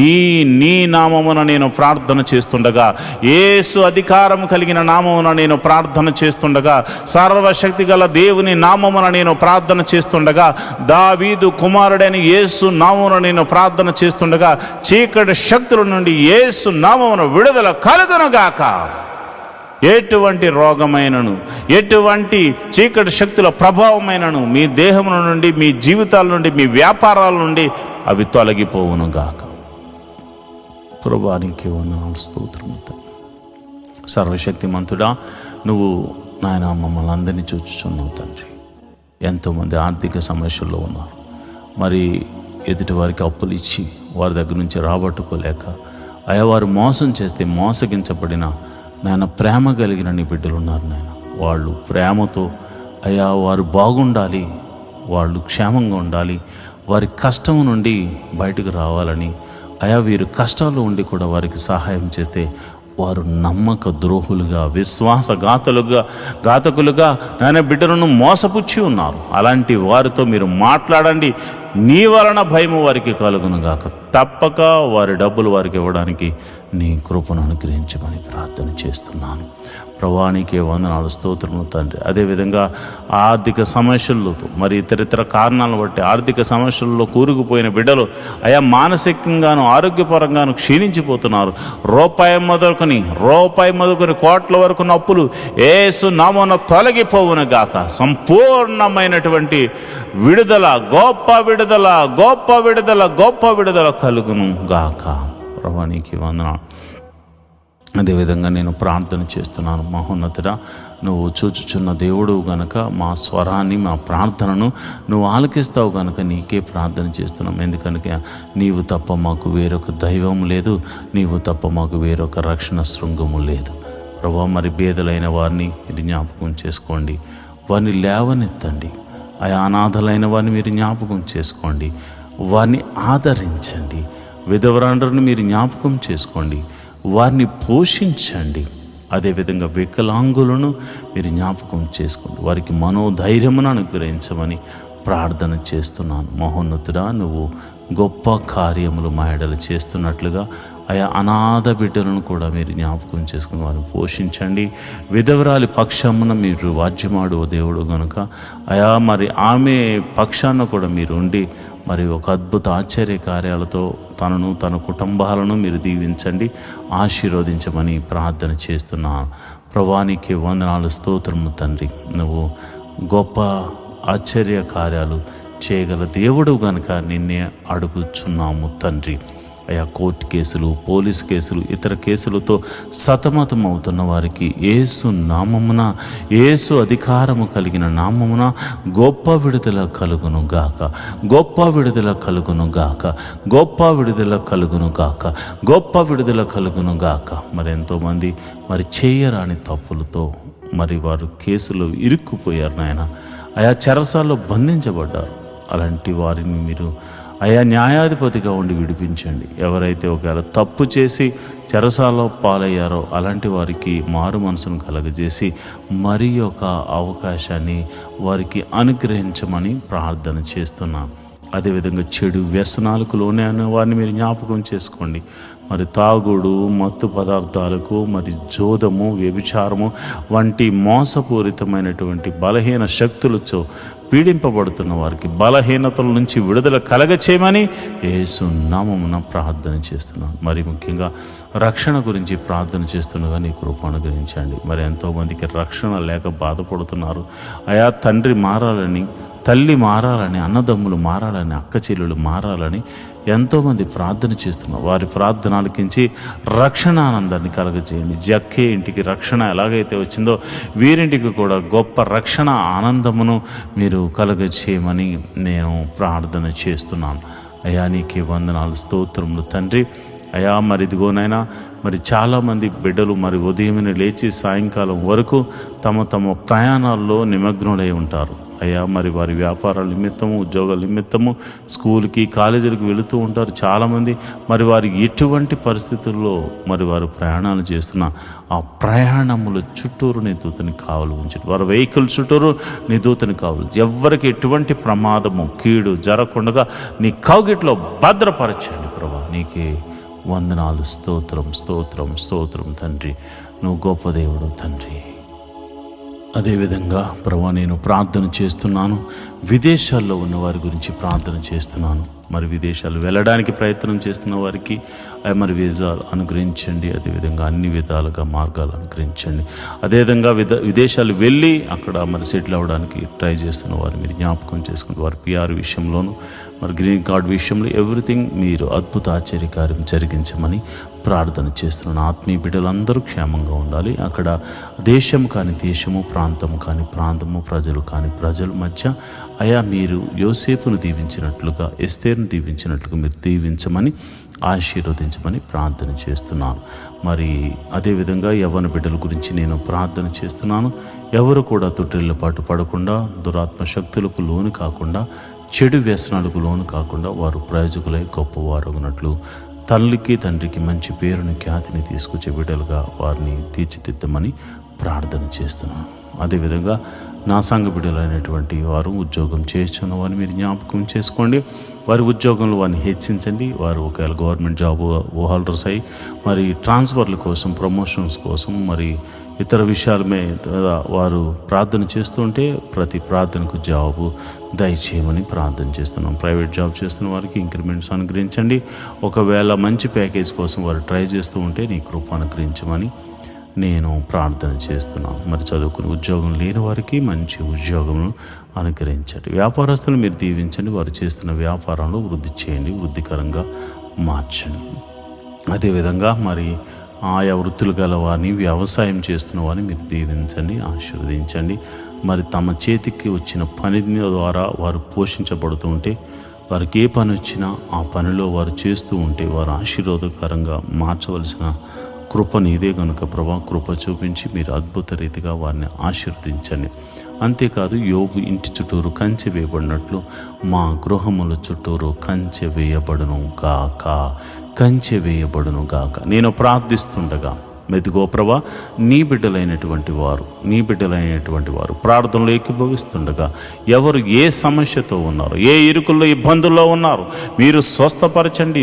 ఈ నీ నామమున నేను ప్రార్థన చేస్తుండగా, యేసు అధికారం కలిగిన నామమున నేను ప్రార్థన చేస్తుండగా, సర్వశక్తి గల దేవుని నామమున నేను ప్రార్థన చేస్తుండగా, దావీదు కుమారుడైన యేసు నామమున నేను ప్రార్థన చేస్తుండగా చీకటి శక్తుల నుండి యేసు నామమున విడుదల కలుగునుగాక. ఎటువంటి రోగమైనను ఎటువంటి చీకటి శక్తుల ప్రభావమైనను మీ దేహముల నుండి, మీ జీవితాల నుండి, మీ వ్యాపారాల నుండి అవి తొలగిపోవును గాక. ప్రభువానికి వందనాలు, స్తోత్రము. సర్వశక్తిమంతుడా నువ్వు నాయన మమ్మల్ని అందరినీ చూచుచున్నావు తండ్రి. ఎంతోమంది ఆర్థిక సమస్యల్లో ఉన్నారు. మరి ఎదుటి వారికి అప్పులు ఇచ్చి వారి దగ్గర నుంచి రాబట్టుకోలేక అయా వారు మోసం చేస్తే మోసగించబడిన నాయన ప్రేమ కలిగిన నీ బిడ్డలు ఉన్నారు నాయన. వాళ్ళు ప్రేమతో అయ్యా వారు బాగుండాలి, వాళ్ళు క్షేమంగా ఉండాలి, వారి కష్టం నుండి బయటకు రావాలని అయా వీరు కష్టాల్లో ఉండి కూడా వారికి సహాయం చేస్తే వారు నమ్మక ద్రోహులుగా, ఘాతకులుగా నాయన బిడ్డలను మోసపుచ్చి ఉన్నారు. అలాంటి వారితో మీరు మాట్లాడండి. నీ వలన భయము వారికి కలుగునుగాక. తప్పక వారి డబ్బులు వారికి ఇవ్వడానికి నీ కృపను అనుగ్రహించమని ప్రార్థన చేస్తున్నాను. ప్రభువానికి వందనాలు, స్తోత్రములు తండ్రి. అదేవిధంగా ఆర్థిక సమస్యలతో మరి ఇతరితర కారణాలను బట్టి ఆర్థిక సమస్యల్లో కూరుకుపోయిన బిడ్డలు అయా మానసికంగాను ఆరోగ్యపరంగాను క్షీణించిపోతున్నారు. రూపాయి మొదలుకొని కోట్ల వరకు అప్పులు యేసు నామమున తొలగిపోవును గాక. సంపూర్ణమైనటువంటి విడుదల, గొప్ప విడుదల కలుగును గాక. ప్రభువానికి వందనాలు. అదేవిధంగా నేను ప్రార్థన చేస్తున్నాను. మహోన్నతుడా నువ్వు చూచుచున్న దేవుడు గనక మా స్వరాన్ని, మా ప్రార్థనను నువ్వు ఆలకిస్తావు గనక నీకే ప్రార్థన చేస్తున్నాం. ఎందుకనగా నీవు తప్ప మాకు వేరొక దైవం లేదు, నీవు తప్ప మాకు వేరొక రక్షణ శృంగము లేదు. ప్రభా మరి బేదలైన వారిని మీరు జ్ఞాపకం చేసుకోండి, వారిని లేవనెత్తండి. అనాథలైన వారిని మీరు జ్ఞాపకం చేసుకోండి, వారిని ఆదరించండి. విధవరాండ్రను మీరు జ్ఞాపకం చేసుకోండి, వారిని పోషించండి. అదేవిధంగా వికలాంగులను మీరు జ్ఞాపకం చేసుకోండి, వారికి మనోధైర్యమును అనుగ్రహించమని ప్రార్థన చేస్తున్నాను. మహోన్నతుడా నువ్వు గొప్ప కార్యములు మా ఎడల చేస్తున్నట్లుగా అయా అనాథ బిడ్డలను కూడా మీరు జ్ఞాపకం చేసుకుని వారిని పోషించండి. విధవరాలి పక్షమున మీరు వాద్యమాడు దేవుడు గనుక అయా మరి ఆమె పక్షాన కూడా మీరు ఉండి మరి ఒక అద్భుత ఆశ్చర్య కార్యాలతో తనను తన కుటుంబాలను మీరు దీవించండి, ఆశీర్వదించమని ప్రార్థన చేస్తున్నాను. ప్రభువానికి వందనాలు, స్తోత్రము తండ్రి. నువ్వు గొప్ప ఆశ్చర్య కార్యాలు చేయగల దేవుడు గనుక నిన్నే అడుగుచున్నాము తండ్రి. అయా కోర్టు కేసులు, పోలీస్ కేసులు, ఇతర కేసులతో సతమతం అవుతున్న వారికి యేసు నామమున, యేసు అధికారము కలిగిన నామమున గొప్ప విడుదల కలుగును గాక, గొప్ప విడుదల కలుగును గాక, గొప్ప విడుదల కలుగును గాక, గొప్ప విడుదల కలుగును గాక. మరి ఎంతోమంది మరి చేయరాని తప్పులతో మరి వారు కేసులో ఇరుక్కుపోయారు నాయన. ఆయా చెరసాల్లో బంధించబడ్డారు. అలాంటి వారిని మీరు అయా న్యాయాధిపతిగా ఉండి విడిపించండి. ఎవరైతే ఒకవేళ తప్పు చేసి చెరసాలలో పాలయ్యారో అలాంటి వారికి మారు మనసును కలగజేసి మరి ఒక అవకాశాన్ని వారికి అనుగ్రహించమని ప్రార్థన చేస్తున్నాను. అదేవిధంగా చెడు వ్యసనాలకు లోనే అనే వారిని మీరు జ్ఞాపకం చేసుకోండి. మరి తాగుడు, మత్తు పదార్థాలకు, మరి జోదము, వ్యభిచారము వంటి మోసపూరితమైనటువంటి బలహీన శక్తులతో పీడింపబడుతున్న వారికి బలహీనతల నుంచి విడుదల కలగచేయమని యేసు నామమున ప్రార్థన చేస్తున్నాను. మరి ముఖ్యంగా రక్షణ గురించి ప్రార్థన చేస్తుండగా నీ కృప అనుగ్రహించండి. మరి ఎంతోమందికి రక్షణ లేక బాధపడుతున్నారు. అయా తండ్రి మారాలని, తల్లి మారాలని, అన్నదమ్ములు మారాలని, అక్క చెల్లెలు మారాలని ఎంతోమంది ప్రార్థన చేస్తున్నారు. వారి ప్రార్థన ఆలకించి రక్షణ ఆనందాన్ని కలగజేయండి. జక్కే ఇంటికి రక్షణ ఎలాగైతే వచ్చిందో వీరింటికి కూడా గొప్ప రక్షణ ఆనందమును మీరు కలగజేయమని నేను ప్రార్థన చేస్తున్నాను. అయా నీకే వందనాలు, స్తోత్రములు తండ్రి. అయా మరి ఇదిగోనైనా మరి చాలామంది బిడ్డలు మరి ఉదయమే లేచి సాయంకాలం వరకు తమ తమ ప్రయాణాల్లో నిమగ్నులై ఉంటారు. అయ్యా మరి వారి వ్యాపారాల నిమిత్తము, ఉద్యోగాల నిమిత్తము స్కూల్కి, కాలేజీలకు వెళుతూ ఉంటారు చాలామంది. మరి వారి ఎటువంటి పరిస్థితుల్లో మరి వారు ప్రయాణాలు చేస్తున్న ఆ ప్రయాణముల చుట్టూరు నీ దూతని కావలు ఉంచండి. వారి వెహికల్ చుట్టూరు నీ దూతని కావలు, ఎవరికి ఎటువంటి ప్రమాదము, కీడు జరగకుండా నీ కౌగిట్లో భద్రపరచండి ప్రభా. నీకే వందనాలు, స్తోత్రం, స్తోత్రం, స్తోత్రం తండ్రి. నువ్వు గొప్ప దేవుడు తండ్రి. అదేవిధంగా ప్రభా నేను ప్రార్థన చేస్తున్నాను. విదేశాల్లో ఉన్న వారి గురించి ప్రార్థన చేస్తున్నాను. మరి విదేశాలు వెళ్ళడానికి ప్రయత్నం చేస్తున్న వారికి మరి వీసాలు అనుగ్రహించండి. అదేవిధంగా అన్ని విధాలుగా మార్గాలు అనుగ్రహించండి. అదేవిధంగా విదేశాలు వెళ్ళి అక్కడ మరి సెటిల్ అవ్వడానికి ట్రై చేస్తున్న వారు మీరు జ్ఞాపకం చేసుకుని వారి PR విషయంలోనూ మరి గ్రీన్ కార్డ్ విషయంలో ఎవ్రీథింగ్ మీరు అద్భుత ఆశ్చర్యకార్యం జరిగించమని ప్రార్థన చేస్తున్నాను. ఆత్మీయ బిడ్డలందరూ క్షేమంగా ఉండాలి. అక్కడ దేశం కాని దేశము, ప్రాంతం కాని ప్రాంతము, ప్రజలు కాని ప్రజల మధ్య అయా మీరు యోసేపును దీవించినట్లుగా, ఎస్తేరును దీవించినట్లుగా మీరు దీవించమని, ఆశీర్వదించమని ప్రార్థన చేస్తున్నాను. మరి అదేవిధంగా యవ్వన బిడ్డల గురించి నేను ప్రార్థన చేస్తున్నాను. ఎవరు కూడా తొట్టిళ్ళ పాటు పడకుండా, దురాత్మ శక్తులకు లోను కాకుండా, చెడు వ్యసనాలకు లోను కాకుండా వారు ప్రయోజకులై గొప్పవారగునట్లు తల్లికి తండ్రికి మంచి పేరుని, ఖ్యాతిని తీసుకొచ్చే బిడ్డలుగా వారిని తీర్చిదిద్దమని ప్రార్థన చేస్తున్నాను. అదేవిధంగా నా సంఘ బిడ్డలైనటువంటి వారు ఉద్యోగం చేస్తున్న వారిని మీరు జ్ఞాపకం చేసుకోండి. వారి ఉద్యోగంలో వారిని హెచ్చించండి. వారు ఒకవేళ గవర్నమెంట్ జాబ్ హోల్డర్స్ అయ్యి మరి ట్రాన్స్ఫర్ల కోసం, ప్రమోషన్స్ కోసం, మరి ఇతర విషయాల మీద వారు ప్రార్థన చేస్తుంటే ప్రతి ప్రార్థనకు జవాబు దయచేయమని ప్రార్థన చేస్తున్నాం. ప్రైవేట్ జాబ్ చేస్తున్న వారికి ఇంక్రిమెంట్స్ అనుగ్రహించండి. ఒకవేళ మంచి ప్యాకేజ్ కోసం వారు ట్రై చేస్తూ ఉంటే నీ కృప అనుగ్రహించమని నేను ప్రార్థన చేస్తున్నాను. మరి చదువుకుని ఉద్యోగం లేని వారికి మంచి ఉద్యోగమును అనుగ్రహించండి. వ్యాపారస్తులు మీరు దీవించండి. వారు చేస్తున్న వ్యాపారంలో వృద్ధి చేయండి, వృద్ధికరంగా మార్చండి. అదేవిధంగా మరి ఆయా వృత్తులు గల వారిని, వ్యవసాయం చేస్తున్న వారిని మీరు దీవించండి, ఆశీర్వదించండి. మరి తమ చేతికి వచ్చిన పని ద్వారా వారు పోషించబడుతూ ఉంటే, వారికి ఏ పని వచ్చినా ఆ పనిలో వారు చేస్తూ ఉంటే వారు ఆశీర్వాదకరంగా మార్చవలసిన కృప నీదే కనుక ప్రభా, కృప చూపించి మీరు అద్భుత రీతిగా వారిని ఆశీర్వదించండి. అంతేకాదు యోబు ఇంటి చుట్టూరు కంచె వేయబడినట్లు మా గృహముల చుట్టూరు కంచె వేయబడును గాక, కంచె వేయబడును గాక. నేను ప్రార్థిస్తుండగా మెదుగో ప్రభా, నీ బిడ్డలైనటువంటి వారు ప్రార్థనలో ఏకీభవిస్తుండగా ఎవరు ఏ సమస్యతో ఉన్నారు, ఏ ఇరుకుల్లో ఇబ్బందుల్లో ఉన్నారు, మీరు స్వస్థపరచండి.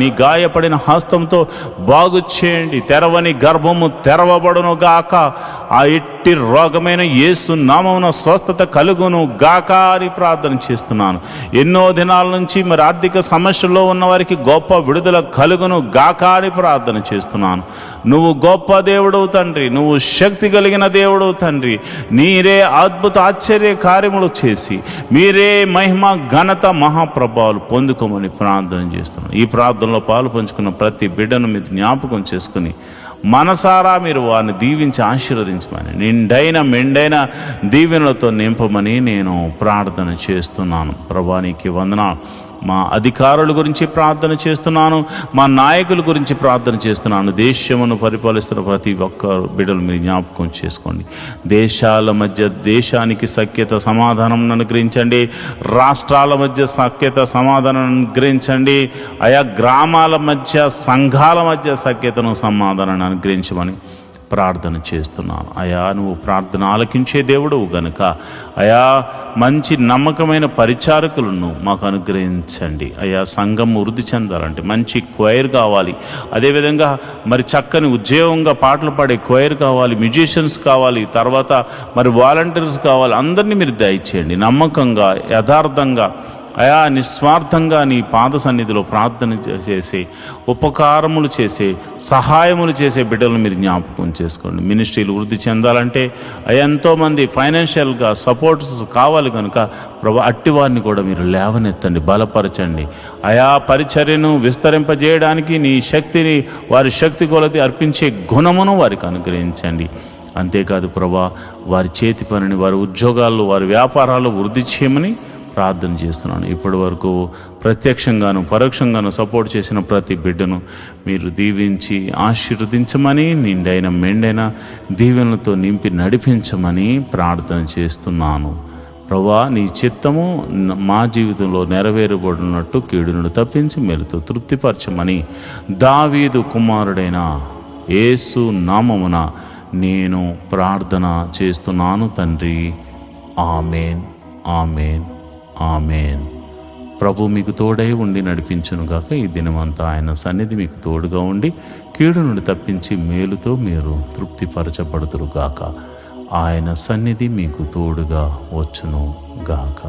నీ గాయపడిన హస్తంతో బాగు చేయండి. తెరవని గర్భము తెరవబడును గాక. ఆ ఎట్టి రోగమైన యేసు నామమున స్వస్థత కలుగును గాక అని ప్రార్థన చేస్తున్నాను. ఎన్నో దినాల నుంచి మరి ఆర్థిక సమస్యల్లో ఉన్న వారికి గొప్ప విడుదల కలుగును గాక అని ప్రార్థన చేస్తున్నాను. నువ్వు గొప్ప దేవుడవు తండ్రి, నువ్వు శక్తి కలిగిన దేవుడవు తండ్రి. మీరే అద్భుత ఆశ్చర్య కార్యములు చేసి మీరే మహిమ ఘనత మహాప్రభావాలు పొందుకోమని ప్రార్థన చేస్తున్నాను. ఈ ప్రార్థనలో పాలు పంచుకున్న ప్రతి బిడ్డను మీరు జ్ఞాపకం చేసుకుని మనసారా మీరు వారిని దీవించి ఆశీర్వదించమని, నిండైన మెండైన దీవెనలతో నింపమని నేను ప్రార్థన చేస్తున్నాను. ప్రభా, నీకు వందనాలు. మా అధికారుల గురించి ప్రార్థన చేస్తున్నాను, మా నాయకుల గురించి ప్రార్థన చేస్తున్నాను. దేశమును పరిపాలిస్తున్న ప్రతి ఒక్క బిడ్డలు మీరు జ్ఞాపకం చేసుకోండి. దేశాల మధ్య దేశానికి సఖ్యత సమాధానం అనుగ్రహించండి. రాష్ట్రాల మధ్య సఖ్యత సమాధానం అనుగ్రహించండి. ఆయా గ్రామాల మధ్య సంఘాల మధ్య సఖ్యతను సమాధానాన్ని అనుగ్రహించమని ప్రార్థన చేస్తున్నాను. అయా, నువ్వు ప్రార్థన ఆలకించే దేవుడవు గనుక అయా మంచి నమ్మకమైన పరిచారకులను మాకు అనుగ్రహించండి. అయా, సంఘం వృద్ధి చెందాలంటే మంచి క్వైర్ కావాలి. అదేవిధంగా మరి చక్కని ఉద్యోగంగా పాటలు పాడే క్వైర్ కావాలి, మ్యూజిషియన్స్ కావాలి, తర్వాత మరి వాలంటీర్స్ కావాలి. అందరినీ మీరు దయచేయండి. నమ్మకంగా, యథార్థంగా, అయా నిస్వార్థంగా నీ పాద సన్నిధిలో ప్రార్థన చేసే, ఉపకారములు చేసే, సహాయములు చేసే బిడ్డలను మీరు జ్ఞాపకం చేసుకోండి. మినిస్ట్రీలు వృద్ధి చెందాలంటే ఎంతోమంది ఫైనాన్షియల్గా సపోర్ట్స్ కావాలి కనుక ప్రభు అట్టి వారిని కూడా మీరు లేవనెత్తండి, బలపరచండి. అయా పరిచర్యను విస్తరింపజేయడానికి నీ శక్తిని వారి శక్తి కొలది అర్పించే గుణమును వారికి అనుగ్రహించండి. అంతేకాదు ప్రభా, వారి చేతి పనిని, వారి ఉద్యోగాల్లో, వారి వ్యాపారాలు వృద్ధి చేయమని ప్రార్థన చేస్తున్నాను. ఇప్పటి వరకు ప్రత్యక్షంగాను పరోక్షంగాను సపోర్ట్ చేసిన ప్రతి బిడ్డను మీరు దీవించి ఆశీర్వదించమని, నిండైన మెండైన దీవెనలతో నింపి నడిపించమని ప్రార్థన చేస్తున్నాను. ప్రభువా, నీ చిత్తము మా జీవితంలో నెరవేరబడినట్టు కీడును తప్పించి మేలుతో తృప్తిపరచమని దావీదు కుమారుడైన యేసు నామమున నేను ప్రార్థన చేస్తున్నాను తండ్రి. ఆమేన్, ఆమేన్, ఆమేన్. ప్రభు మీకు తోడై ఉండి నడిపించునుగాక. ఈ దినమంతా ఆయన సన్నిధి మీకు తోడుగా ఉండి కీడు నుండి తప్పించి మేలుతో మీరు తృప్తిపరచబడుతురుగాక. ఆయన సన్నిధి మీకు తోడుగా వచ్చును గాక.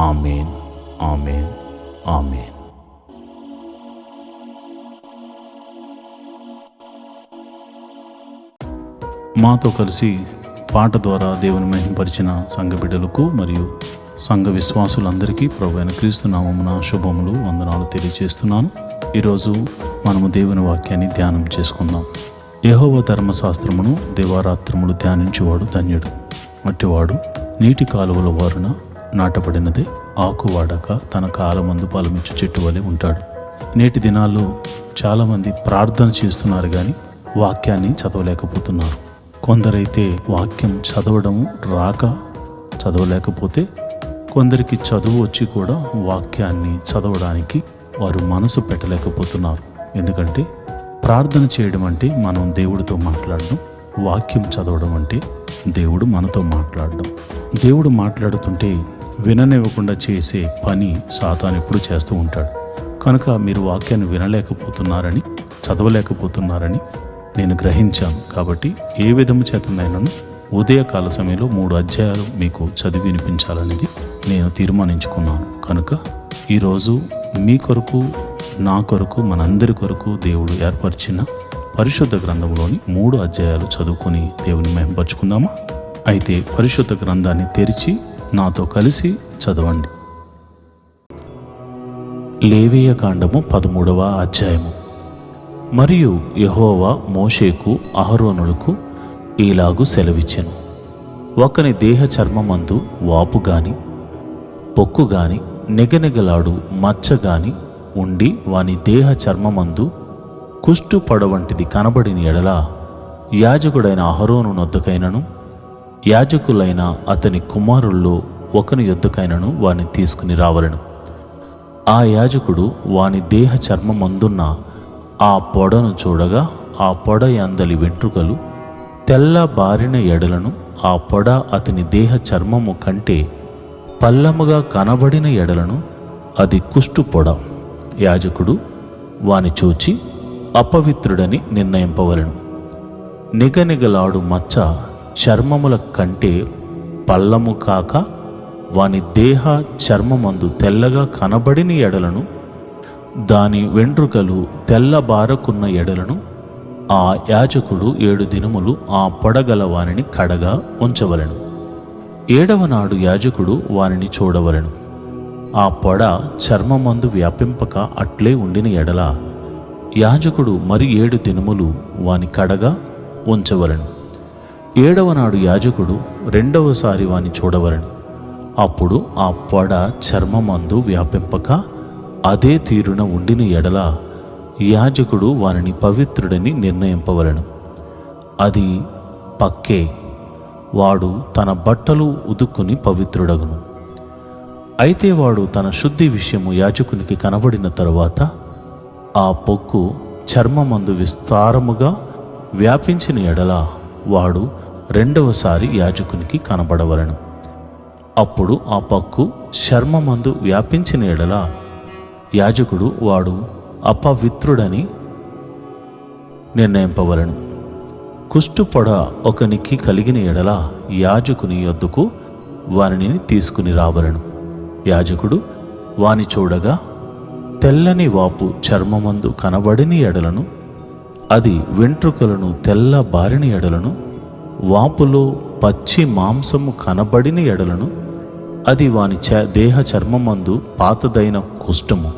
ఆమేన్, ఆమేన్, ఆమేన్. మాతో కలిసి పాట ద్వారా దేవుని మహింపరిచిన సంఘ బిడ్డలకు మరియు సంఘ విశ్వాసులందరికీ ప్రభువైన క్రీస్తు నామమున శుభములు, వందనాలు తెలియజేస్తున్నాను. ఈరోజు మనము దేవుని వాక్యాన్ని ధ్యానం చేసుకుందాం. యెహోవా ధర్మశాస్త్రమును దివారాత్రములు ధ్యానించేవాడు ధన్యుడు. అట్టివాడు నీటి కాలువల వారున నాటబడినదే, ఆకు వాడక తన కాలమందు ఫలమిచ్చు చెట్టు వలె ఉంటాడు. నేటి దినాల్లో చాలామంది ప్రార్థన చేస్తున్నారు కానీ వాక్యాన్ని చదవలేకపోతున్నారు. కొందరైతే వాక్యం చదవడము రాక చదవలేకపోతే, కొందరికి చదువు వచ్చి కూడా వాక్యాన్ని చదవడానికి వారు మనసు పెట్టలేకపోతున్నారు. ఎందుకంటే ప్రార్థన చేయడం అంటే మనం దేవుడితో మాట్లాడడం, వాక్యం చదవడం అంటే దేవుడు మనతో మాట్లాడడం. దేవుడు మాట్లాడుతుంటే విననివ్వకుండా చేసే పని సాతాను ఎప్పుడు చేస్తూ ఉంటాడు. కనుక మీరు వాక్యాన్ని వినలేకపోతున్నారని, చదవలేకపోతున్నారని నేను గ్రహించాను. కాబట్టి ఏ విధము చేతనైనాను ఉదయకాల సమయంలో 3 అధ్యాయాలు మీకు చదివి వినిపించాలనేది నేను తీర్మానించుకున్నాను. కనుక ఈరోజు మీ కొరకు, నా కొరకు, మనందరి కొరకు దేవుడు ఏర్పరిచిన పరిశుద్ధ గ్రంథంలోని 3 అధ్యాయాలు చదువుకొని దేవుని మహింపరచుకుందామా? అయితే పరిశుద్ధ గ్రంథాన్ని తెరిచి నాతో కలిసి చదవండి. లేవీయ కాండము 13వ అధ్యాయము. మరియు యెహోవా మోషేకు అహరోనులకు ఈలాగు సెలవిచ్చెను. ఒకని దేహ చర్మమందు వాపు గాని, పొక్కు గాని, నిగనిగలాడు మచ్చ గాని ఉండి వాని దేహ చర్మమందు కుష్టు పొడ వంటిది కనబడిన ఎడల యాజకుడైన అహరోను నొద్దకైనను యాజకులైన అతని కుమారుల్లో ఒకని యొద్దకైనను వాని తీసుకుని రావలెను. ఆ యాజకుడు వాని దేహ చర్మమందున్న ఆ పొడను చూడగా ఆ పొడ యందలి వెంట్రుకలు తెల్లబారిన ఎడలను, ఆ పొడ అతని దేహ చర్మము కంటే పల్లముగా కనబడిన ఎడలను అది కుష్టు పొడ. యాజకుడు వాని చూచి అపవిత్రుడని నిర్ణయింపవలెను. నిగనిగలాడు మచ్చ చర్మముల కంటే పల్లము కాక వాని దేహ చర్మమందు తెల్లగా కనబడిన ఎడలను, దాని వెంట్రుకలు తెల్లబారకున్న ఎడలను ఆ యాజకుడు 7 దినములు ఆ పొడగల వానిని కడగా ఉంచవలెను. 7వ నాడు యాజకుడు వానిని చూడవలెను. ఆ పొడ చర్మమందు వ్యాపింపక అట్లే ఉండిన ఎడల యాజకుడు మరి 7 దినములు వాని కడగా ఉంచవలెను. 7వ నాడు యాజకుడు రెండవసారి వాని చూడవలెను. అప్పుడు ఆ పొడ చర్మమందు వ్యాపింపక అదే తీరున ఉండిన ఎడల యాజకుడు వానిని పవిత్రుడని నిర్ణయింపవలెను. అది పక్కే, వాడు తన బట్టలు ఉదుక్కుని పవిత్రుడగును. అయితే వాడు తన శుద్ధి విషయము యాజకునికి కనబడిన తరువాత ఆ పొక్కు చర్మమందు విస్తారముగా వ్యాపించిన ఎడల వాడు రెండవసారి యాజకునికి కనబడవలెను. అప్పుడు ఆ పక్కు చర్మమందు వ్యాపించిన ఎడల యాజకుడు వాడు అపవిత్రుడని నిర్ణయింపవలెను. కుష్టు పొడ ఒకనికి కలిగిన ఎడల యాజకుని యొద్దకు వానిని తీసుకుని రావలెను. యాజకుడు వాని చూడగా తెల్లని వాపు చర్మమందు కనబడిన ఎడలను, అది వెంట్రుకలను తెల్లబారిన ఎడలను, వాపులో పచ్చి మాంసము కనబడిన ఎడలను, అది వాని దేహ చర్మమందు పాతదైన కుష్ఠము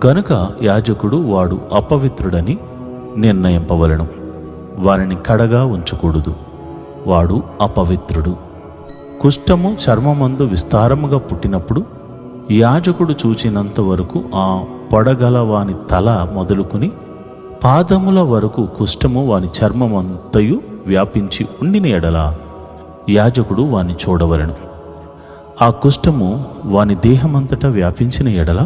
గనుక యాజకుడు వాడు అపవిత్రుడని నిర్ణయింపవలెను. వారిని కడగా ఉంచకూడదు, వాడు అపవిత్రుడు. కుష్ఠము చర్మమందు విస్తారముగా పుట్టినప్పుడు యాజకుడు చూచినంత వరకు ఆ పొడగల వాని తల మొదలుకుని పాదముల వరకు కుష్ఠము వాని చర్మమంతయు వ్యాపించి ఉండిన ఎడల యాజకుడు వాని చూడవలెను. ఆ కుష్ఠము వాని దేహమంతటా వ్యాపించిన ఎడల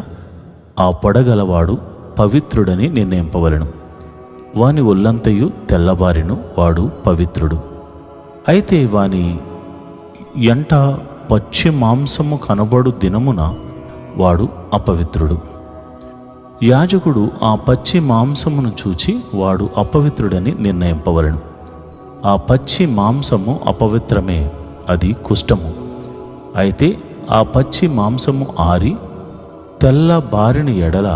ఆ పొడగలవాడు పవిత్రుడని నిర్ణయింపవలెను. వాని ఒళ్ళంతయు తెల్లబారిను, వాడు పవిత్రుడు. అయితే వాని ఎంట పచ్చి మాంసము కనబడు దినమున వాడు అపవిత్రుడు. యాజకుడు ఆ పచ్చి మాంసమును చూచి వాడు అపవిత్రుడని నిర్ణయింపవలెను. ఆ పచ్చి మాంసము అపవిత్రమే, అది కుష్ఠము. అయితే ఆ పచ్చి మాంసము ఆరి తెల్లబారిన ఎడల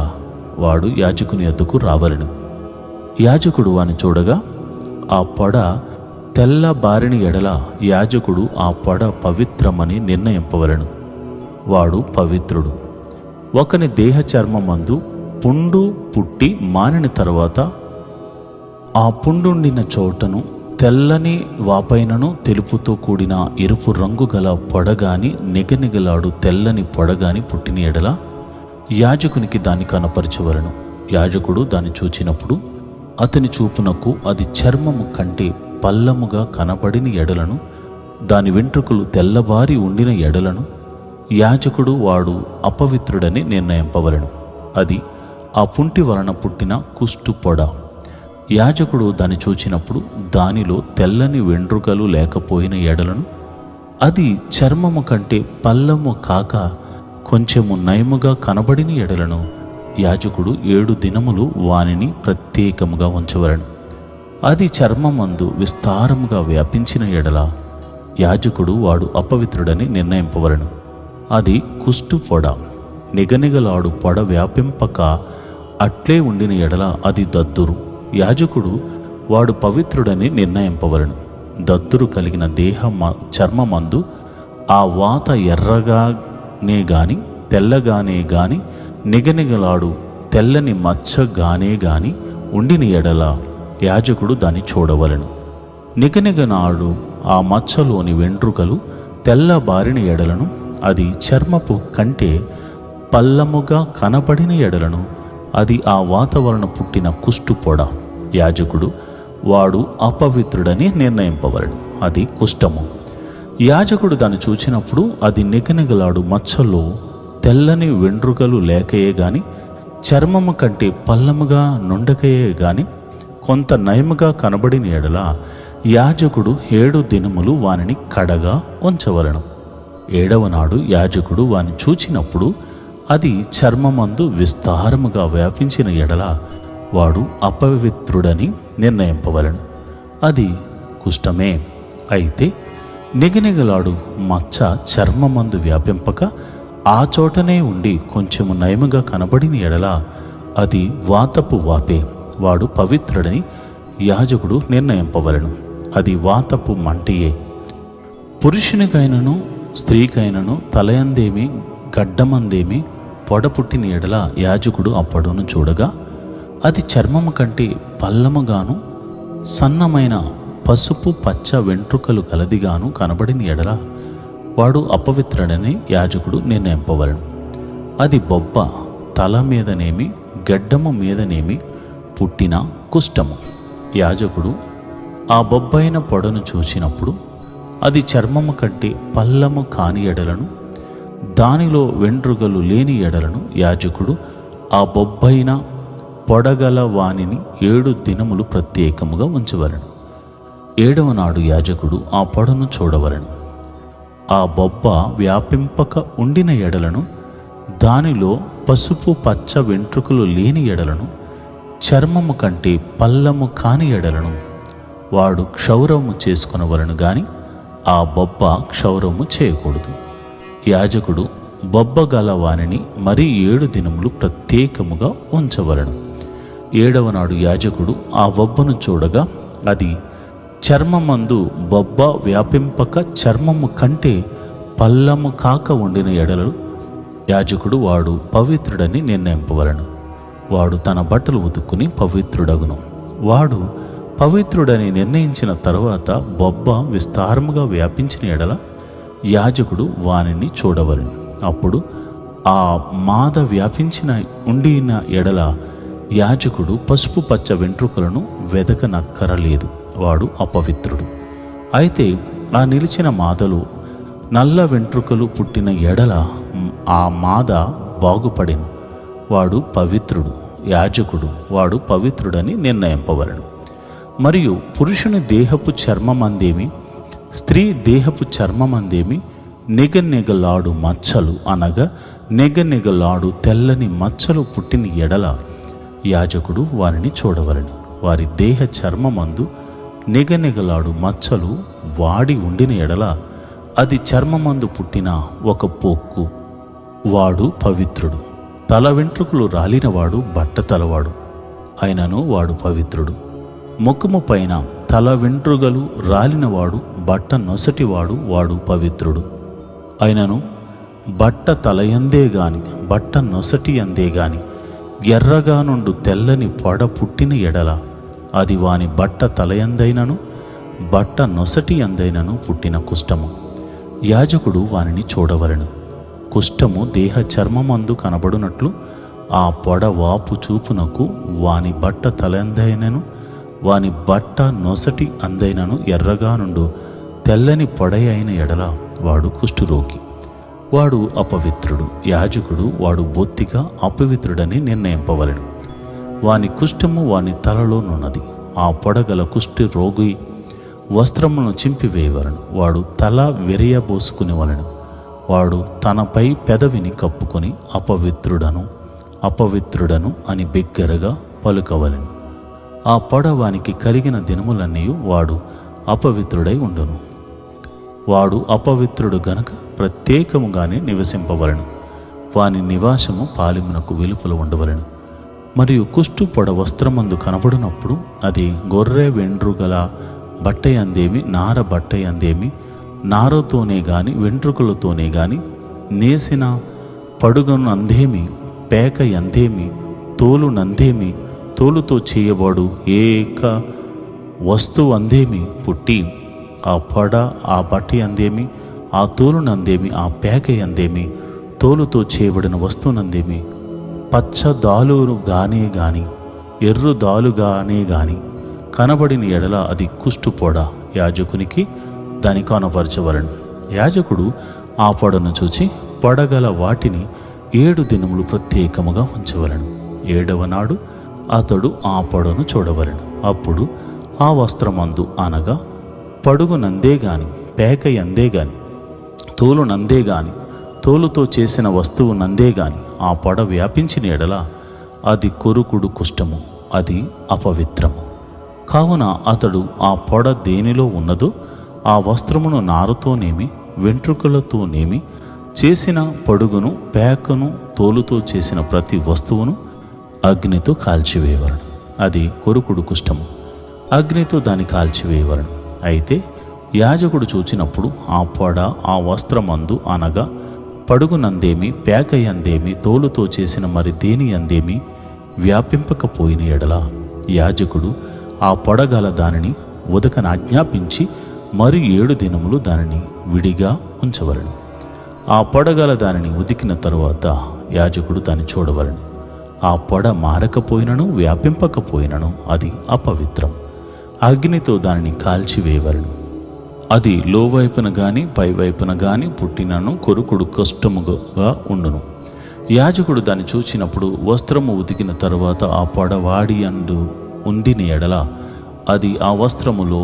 వాడు యాజకుని యొద్దకు రావలెను. యాజకుడు వాని చూడగా ఆ పొడ తెల్లబారిన ఎడల యాజకుడు ఆ పొడ పవిత్రమని నిర్ణయింపవలెను. వాడు పవిత్రుడు. ఒకని దేహ చర్మమందు పుండు పుట్టి మానిన తరువాత ఆ పుండుండిన చోటను తెల్లని వాపైనను తెలుపుతో కూడిన ఎరుపు రంగు గల పొడగాని నిగనిగలాడు తెల్లని పొడగాని పుట్టిన ఎడల యాజకునికి దాన్ని కనపరచవలెను. యాజకుడు దాన్ని చూచినప్పుడు అతని చూపునకు అది చర్మము కంటే పల్లముగా కనబడిన ఎడలను, దాని వెంట్రుకలు తెల్లబారి ఉండిన ఎడలను యాజకుడు వాడు అపవిత్రుడని నిర్ణయింపవలెను. అది ఆ పుంటి వలన పుట్టిన కుష్టు పొడ. యాజకుడు దాన్ని చూచినప్పుడు దానిలో తెల్లని వెంట్రుకలు లేకపోయిన ఎడలను, అది చర్మము కంటే పల్లము కాక కొంచెము నయముగా కనబడిన ఎడలను యాజకుడు 7 దినములు వానిని ప్రత్యేకముగా ఉంచవలెను. అది చర్మమందు విస్తారముగా వ్యాపించిన ఎడల యాజకుడు వాడు అపవిత్రుడని నిర్ణయింపవలెను. అది కుష్టు పొడ. నిగనిగలాడు పొడ వ్యాపింపక అట్లే ఉండిన ఎడల అది దద్దురు. యాజకుడు వాడు పవిత్రుడని నిర్ణయింపవలెను. దద్దురు కలిగిన దేహ చర్మమందు ఆ వాత ఎర్రగానే గాని తెల్లగానే గాని నిగనిగలాడు తెల్లని మచ్చగానే గాని ఉండిన ఎడల యాజకుడు దాన్ని చూడవలెను. నిగనిగనాడు ఆ మచ్చలోని వెంట్రుకలు తెల్లబారిన ఎడలను, అది చర్మపు కంటే పల్లముగా కనబడిన ఎడలను, అది ఆ వాతావరణ పుట్టిన కుష్టు పొడ. యాజకుడు వాడు అపవిత్రుడని నిర్ణయింపవలెను. అది కుష్ఠము. యాజకుడు దాన్ని చూచినప్పుడు అది నిగనిగలాడు మచ్చలో తెల్లని వెంట్రుకలు లేకయే గాని చర్మము కంటే పల్లముగా నుండకయే గాని కొంత నయముగా కనబడిన ఎడల యాజకుడు 7 దినములు వానిని కడగా ఉంచవలెను. 7వ నాడు యాజకుడు వాని చూచినప్పుడు అది చర్మమందు విస్తారముగా వ్యాపించిన ఎడల వాడు అపవిత్రుడని నిర్ణయింపవలెను. అది కుష్ఠమే. అయితే నిగనిగలాడు మచ్చ చర్మమందు వ్యాపింపక ఆ చోటనే ఉండి కొంచెము నయముగా కనబడిన ఎడల అది వాతపు వాపే. వాడు పవిత్రుడని యాజకుడు నిర్ణయింపవలెను. అది వాతపు మంటియే. పురుషునికైనను స్త్రీకైనను తలయందేమి గడ్డమందేమి పొడపుట్టిన ఎడల యాజకుడు ఆ పొడను చూడగా అది చర్మము కంటే పల్లముగాను సన్నమైన పసుపు పచ్చ వెంట్రుకలు కలదిగాను కనబడిన ఎడల వాడు అపవిత్రుడని యాజకుడు నిర్ణయింపవలెను. అది బొబ్బ తల మీదనేమి గడ్డము మీదనేమి పుట్టిన కుష్ఠము. యాజకుడు ఆ బొబ్బైన పొడను చూచినప్పుడు అది చర్మము కంటే పల్లము కాని ఎడలను దానిలో వెంట్రుకలు లేని ఎడలను యాజకుడు ఆ బొబ్బైన పొడగల వానిని 7 దినములు ప్రత్యేకముగా ఉంచవలెను. 7వ నాడు యాజకుడు ఆ పొడను చూడవలెను. ఆ బొబ్బ వ్యాపింపక ఉండిన ఎడలను దానిలో పసుపు పచ్చ వెంట్రుకలు లేని ఎడలను చర్మము కంటే పల్లము కాని ఎడలను వాడు క్షౌరము చేసుకొనవలెను గాని ఆ బొబ్బ క్షౌరము చేయకూడదు. యాజకుడు బొబ్బ గల వానిని మరి 7 దినములు ప్రత్యేకముగా ఉంచవలెను. 7వ నాడు యాజకుడు ఆ బొబ్బను చూడగా అది చర్మమందు బొబ్బ వ్యాపింపక చర్మము కంటే పల్లము కాక ఉండిన ఎడలు యాజకుడు వాడు పవిత్రుడని నిర్ణయింపవలెను. వాడు తన బట్టలు ఉతుక్కుని పవిత్రుడగును. వాడు పవిత్రుడని నిర్ణయించిన తరువాత బొబ్బ విస్తారముగా వ్యాపించిన ఎడల యాజకుడు వానిని చూడవలెను. అప్పుడు ఆ మాద వ్యాపించిన ఉండిన ఎడల యాజకుడు పసుపు పచ్చ వెంట్రుకలను వెదకనక్కరలేదు. వాడు అపవిత్రుడు. అయితే ఆ నిలిచిన మాదలు నల్ల వెంట్రుకలు పుట్టిన ఎడల ఆ మాద బాగుపడెను. వాడు పవిత్రుడు. యాజకుడు వాడు పవిత్రుడని నిర్ణయింపవలెను. మరియు పురుషుని దేహపు చర్మమందేమి స్త్రీ దేహపు చర్మమందేమి నిగనిగలాడు మచ్చలు అనగా నిగనిగలాడు తెల్లని మచ్చలు పుట్టిన ఎడల యాజకుడు వారిని చూడవలెను. వారి దేహ చర్మమందు నిగనిగలాడు మచ్చలు వాడి ఉండిన ఎడల అది చర్మమందు పుట్టిన ఒక పొక్కు. వాడు పవిత్రుడు. తల వెంట్రుకలు రాలినవాడు బట్టతలవాడు అయినను వాడు పవిత్రుడు. ముఖము పైన తల వెంట్రుకలు రాలినవాడు బట్ట నొసటివాడు వాడు పవిత్రుడు అయినను బట్ట తలయందే గాని బట్ట నొసటి అందే గాని ఎర్రగా నుండు తెల్లని పొడ పుట్టిన ఎడల అది వాని బట్ట తలయందైనను బట్ట నొసటి అందైనను పుట్టిన కుష్ఠము. యాజకుడు వానిని చూడవలెను. కుష్ఠము దేహ చర్మమందు కనబడునట్లు ఆ పొడ వాపు చూపునకు వాని బట్ట తలందైనను వాని బట్ట నొసటి అందైనను ఎర్రగా నుండు తెల్లని పొడై అయిన ఎడల వాడు కుష్ఠరోగి. వాడు అపవిత్రుడు. యాజకుడు వాడు బొత్తిగా అపవిత్రుడని నిర్ణయింపవలెను. వాని కుష్ఠము వాని తలలోనున్నది. ఆ పొడగల కుష్ఠి రోగి వస్త్రములను చింపివేయవలెను. వాడు తల విరయబోసుకునివలెను. వాడు తనపై పెదవిని కప్పుకొని అపవిత్రుడను అని బిగ్గరగా పలుకవలెను. ఆ పొడ వానికి కలిగిన దినములన్నీ వాడు అపవిత్రుడై ఉండును. వాడు అపవిత్రుడు గనుక ప్రత్యేకముగానే నివసింపవలెను. వాని నివాసము పాలిమునకు వెలుపల ఉండవలెను. మరియు కుష్టు పొడ వస్త్రమందు కనబడినప్పుడు అది గొర్రె వెండ్రుగల బట్టై అందేమి నార బట్టై అందేమి నారతోనే గాని వెంట్రుకలతోనే గాని నేసిన పడుగను అందేమి పేక అందేమి తోలు నందేమి తోలుతో చేయబడు ఏక వస్తువు అందేమి పుట్టి ఆ పొడ ఆ బట్ట అందేమి ఆ తోలు నందేమి ఆ పేక అందేమి తోలుతో చేయబడిన వస్తువునందేమి పచ్చ దాలును గానే గాని ఎర్రు దాలుగానే గాని కనబడిన ఎడల అది కుష్టు పొడ. యాజకునికి దాని కనపరచవలెను. యాజకుడు ఆ పొడను చూచి పొడగల వాటిని 7 దినములు ప్రత్యేకముగా ఉంచవలెను. 7వ నాడు అతడు ఆ పొడను చూడవలెను. అప్పుడు ఆ వస్త్రమందు అనగా పడుగు నందే గాని పేక ఎందే గాని తోలు నందే గాని తోలుతో చేసిన వస్తువు నందే గాని ఆ పొడ వ్యాపించిన ఎడల అది కొరుకుడు కుష్టము, అది అపవిత్రము. కావున అతడు ఆ పొడ దేనిలో ఉన్నదో ఆ వస్త్రమును నారతోనేమి వెంట్రుకలతోనేమి చేసిన పడుగును పేకను తోలుతో చేసిన ప్రతి వస్తువును అగ్నితో కాల్చివేయవలను. అది కొరుకుడు కుష్టము, అగ్నితో దాన్ని కాల్చివేయవలను. అయితే యాజకుడు చూచినప్పుడు ఆ పొడ ఆ వస్త్రమందు అనగా పడుగునందేమి పేక యందేమి తోలుతో చేసిన మరి దేని యందేమి వ్యాపింపకపోయిన ఎడల యాజకుడు ఆ పొడగల దానిని ఉదకనాజ్ఞాపించి మరి 7 దినములు దానిని విడిగా ఉంచవలను. ఆ పొడగల దానిని ఉదికిన తరువాత యాజకుడు దాన్ని చూడవలను. ఆ పొడ మారకపోయినను వ్యాపింపకపోయినను అది అపవిత్రం, అగ్నితో దానిని కాల్చివేయవలను. అది లోవైపున గాని పైవైపున గాని పుట్టినను కొరుకుడు కష్టముగా ఉండును. యాజకుడు దాన్ని చూచినప్పుడు వస్త్రము ఉతికిన తరువాత ఆ పొడ వాడి అండు ఉండిన ఎడల అది ఆ వస్త్రములో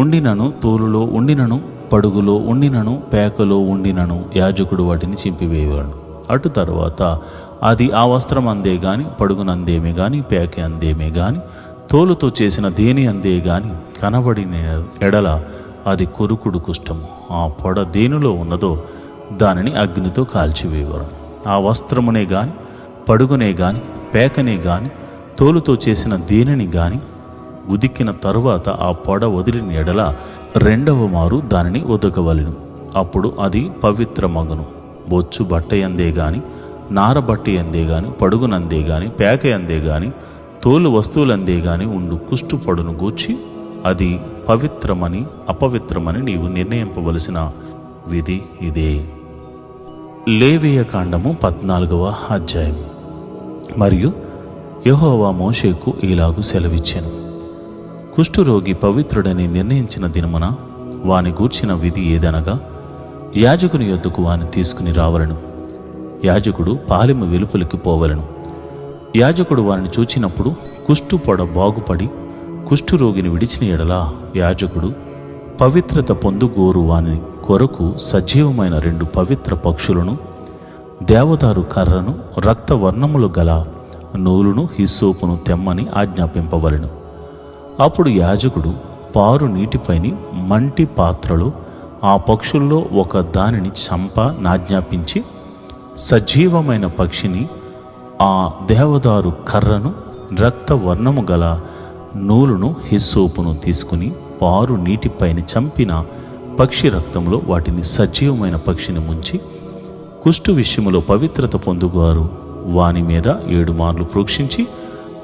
ఉండినను తోలులో ఉండినను పడుగులో ఉండినను పేకలో ఉండినను యాజకుడు వాటిని చింపివేయవలను. అటు తరువాత అది ఆ వస్త్రం అందే గాని పడుగునందేమే గాని పేక అందేమే గాని తోలుతో చేసిన దేని అందే గాని కనబడిన ఎడల అది కొరుకుడు కుష్టము. ఆ పొడ దేనిలో ఉన్నదో దానిని అగ్నితో కాల్చివేయవలను. ఆ వస్త్రమునే గాని పడుగునే గాని పేకనే గాని తోలుతో చేసిన దేనిని గాని ఉదికిన తరువాత ఆ పొడ వదిలిన ఎడల 2వ మారు దానిని ఉదకవలెను. అప్పుడు అది పవిత్రమగును. బొచ్చు బట్టయందే గాని నారబట్టి అందే గాని పడుగునందే గాని పేక అందే గాని తోలు వస్తువులందే గాని ఉండు కుష్టు పొడను గూర్చి అది పవిత్రమని అపవిత్రమని నీవు నిర్ణయింపవలసిన విధి ఇదే. లేవియ కాండము 14వ అధ్యాయం. మరియు యెహోవా మోషేకు ఇలాగు సెలవిచ్చెను. కుష్ఠురోగి పవిత్రుడని నిర్ణయించిన దినమున వాని గూర్చిన విధి ఏదనగా యాజకుని యొద్దకు వాని తీసుకుని రావలను. యాజకుడు పాలెము వెలుపలికి పోవలను. యాజకుడు వారిని చూచినప్పుడు కుష్టు పొడ బాగుపడి కుష్ఠురోగిని విడిచిన ఎడల యాజకుడు పవిత్రత పొందుగోరు వాని కొరకు సజీవమైన 2 పవిత్ర పక్షులను, దేవదారు కర్రను, రక్తవర్ణములు గల నూలును హిస్సోపును తెమ్మని ఆజ్ఞాపింపవలెను. అప్పుడు యాజకుడు పారు నీటిపైని మంటి పాత్రలో ఆ పక్షుల్లో ఒక దానిని నాజ్ఞాపించి సజీవమైన పక్షిని, ఆ దేవదారు కర్రను, రక్తవర్ణము గల నూలును హిస్సోపును తీసుకుని పారు నీటిపైన చంపిన పక్షి రక్తంలో వాటిని సజీవమైన పక్షిని ముంచి కుష్టు విషయములో పవిత్రత పొందుగారు వాని మీద 7 మార్లు ప్రోక్షించి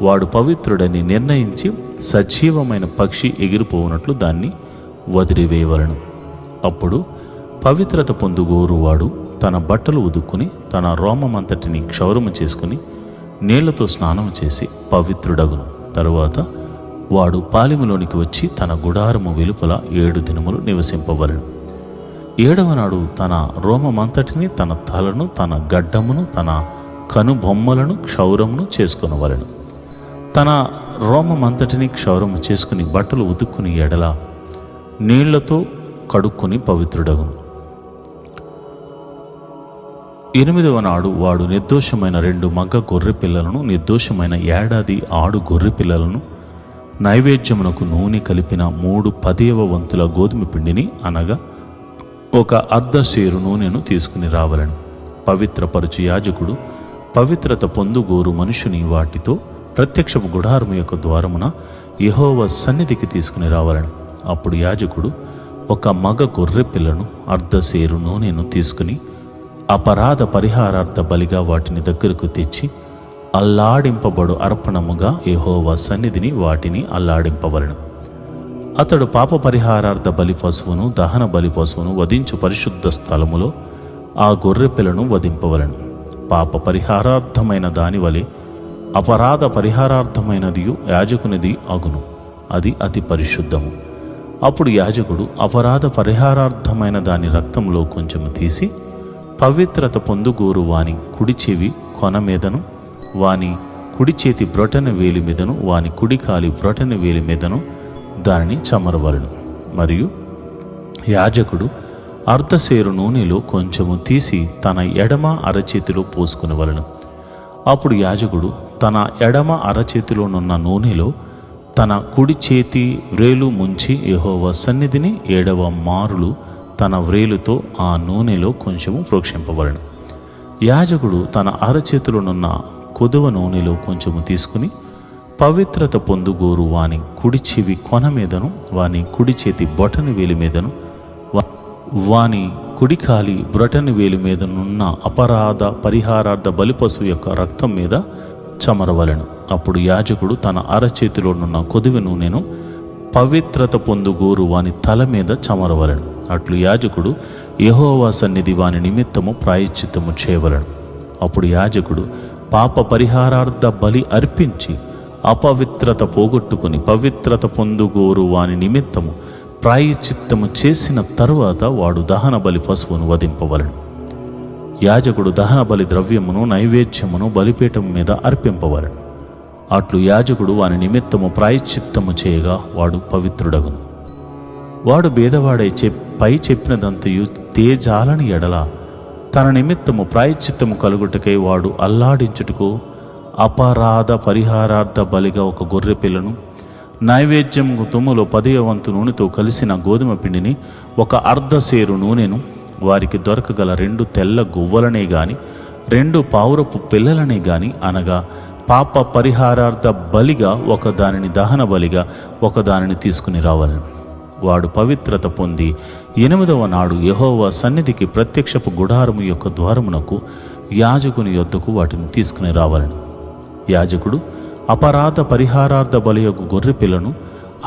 వాడు పవిత్రుడని నిర్ణయించి సజీవమైన పక్షి ఎగిరిపోవునట్లు దాన్ని వదిలివేయవలను. అప్పుడు పవిత్రత పొందుగోరు వాడు తన బట్టలు ఉదుక్కుని తన రోమమంతటిని క్షౌరము చేసుకుని నీళ్లతో స్నానం చేసి పవిత్రుడగును. తరువాత వాడు పాలెములోనికి వచ్చి తన గుడారము వెలుపల 7 దినములు నివసింపవలెను. 7వ నాడు తన రోమమంతటిని, తన తలను, తన గడ్డమును, తన కనుబొమ్మలను క్షౌరమును చేసుకొనవలెను. తన రోమమంతటిని క్షౌరము చేసుకుని బట్టలు ఉతుక్కుని ఎడల నీళ్లతో కడుక్కుని పవిత్రుడగును. 8వ నాడు వాడు నిర్దోషమైన 2 మగ గొర్రె పిల్లలను, నిర్దోషమైన ఏడాది ఆడు గొర్రె పిల్లలను, నైవేద్యమునకు నూనె కలిపిన 3 10వ వంతుల గోధుమ పిండిని అనగా 1 అర్ధ సేరు నూనెను తీసుకుని రావలను. పవిత్రపరచు యాజకుడు పవిత్రత పొందుగోరు మనుషుని వాటితో ప్రత్యక్షపు గుడారము యొక్క ద్వారమున యెహోవా సన్నిధికి తీసుకుని రావాలను. అప్పుడు యాజకుడు 1 మగ గొర్రె పిల్లను, అర్ధ సేరు నూనెను తీసుకుని అపరాధ పరిహారార్థ బలిగా వాటిని దగ్గరకు తెచ్చి అల్లాడింపబడు అర్పణముగా యెహోవా సన్నిధిని వాటిని అల్లాడింపవలను. అతడు పాప పరిహారార్థ బలి పశువును, దహన బలి పశువును వధించు పరిశుద్ధ స్థలములో ఆ గొర్రె పిల్లను వధింపవలను. పాప పరిహారార్థమైన దాని వలె అపరాధ పరిహారార్థమైనదియు యాజకునిది అగును, అది అతి పరిశుద్ధము. అప్పుడు యాజకుడు అపరాధ పరిహారార్థమైన దాని రక్తంలో కొంచెం తీసి పవిత్రత పొందుగోరు వాని కుడి చెవి కొన మీదను వాని కుడి చేతి బ్రొటన వేలి మీదను వాని కుడి కాలి బ్రొటన వేలి మీదను దానిని చమరవలెను. మరియు యాజకుడు అర్ధసేరు నూనెలో కొంచెము తీసి తన ఎడమ అరచేతిలో పోసుకునవలెను. అప్పుడు యాజకుడు తన ఎడమ అరచేతిలోనున్న నూనెలో తన కుడి చేతి వ్రేలు ముంచి యెహోవా సన్నిధిని 7వ మారులు తన వ్రేలుతో ఆ నూనెలో కొంచెము ప్రోక్షింపవలెను. యాజకుడు తన అరచేతిలోనున్న కొదువ నూనెలో కొంచెము తీసుకుని పవిత్రత పొందుగోరు వాని కుడి చెవి కొన మీదను వాని కుడి చేతి బొటని వేలి మీదను వాని కుడి కాలి బ్రొటని వేలి మీదనున్న అపరాధ పరిహారార్థ బలిపశువు యొక్క రక్తం మీద చమరవలెను. అప్పుడు యాజకుడు తన అరచేతిలోనున్న కొదువ నూనెను పవిత్రత పొందుగోరు వాని తల మీద చమరవలెను. అట్లు యాజకుడు యెహోవా సన్నిధి వాని నిమిత్తము ప్రాయశ్చిత్తము చేయవలెను. అప్పుడు యాజకుడు పాప పరిహారార్థ బలి అర్పించి అపవిత్రత పోగొట్టుకుని పవిత్రత పొందుగోరు వాని నిమిత్తము ప్రాయశ్చిత్తము చేసిన తరువాత వాడు దహన బలి పశువును వధింపవలెను. యాజకుడు దహన బలి ద్రవ్యమును నైవేద్యమును బలిపీఠం మీద అర్పింపవలెను. అట్లు యాజకుడు వాని నిమిత్తము ప్రాయశ్చిత్తము చేయగా వాడు పవిత్రుడగును. వాడు భేదవాడై పై చెప్పినదంతయు తేజాలని ఎడల తన నిమిత్తము ప్రాయశ్చిత్తము కలుగుటకై వాడు అల్లాడించుటకు అపరాధ పరిహారార్థ బలిగా ఒక గొర్రె పిల్లను, నైవేద్యము తుమ్ములో 10వ వంతు నూనెతో కలిసిన గోధుమ పిండిని, ఒక అర్ధసేరు నూనెను, వారికి దొరకగల 2 తెల్ల గువ్వలనే గాని 2 పావురపు పిల్లలనే గాని అనగా పాప పరిహారార్థ బలిగా ఒకదానిని దహన బలిగా ఒకదానిని తీసుకుని రావాలని. వాడు పవిత్రత పొంది 8వ నాడు యెహోవా సన్నిధికి ప్రత్యక్షపు గుడారము యొక్క ద్వారమునకు యాజకుని యొద్దకు వాటిని తీసుకుని రావాలని. యాజకుడు అపరాధ పరిహారార్థ బలి యొక్క గొర్రె పిల్లను,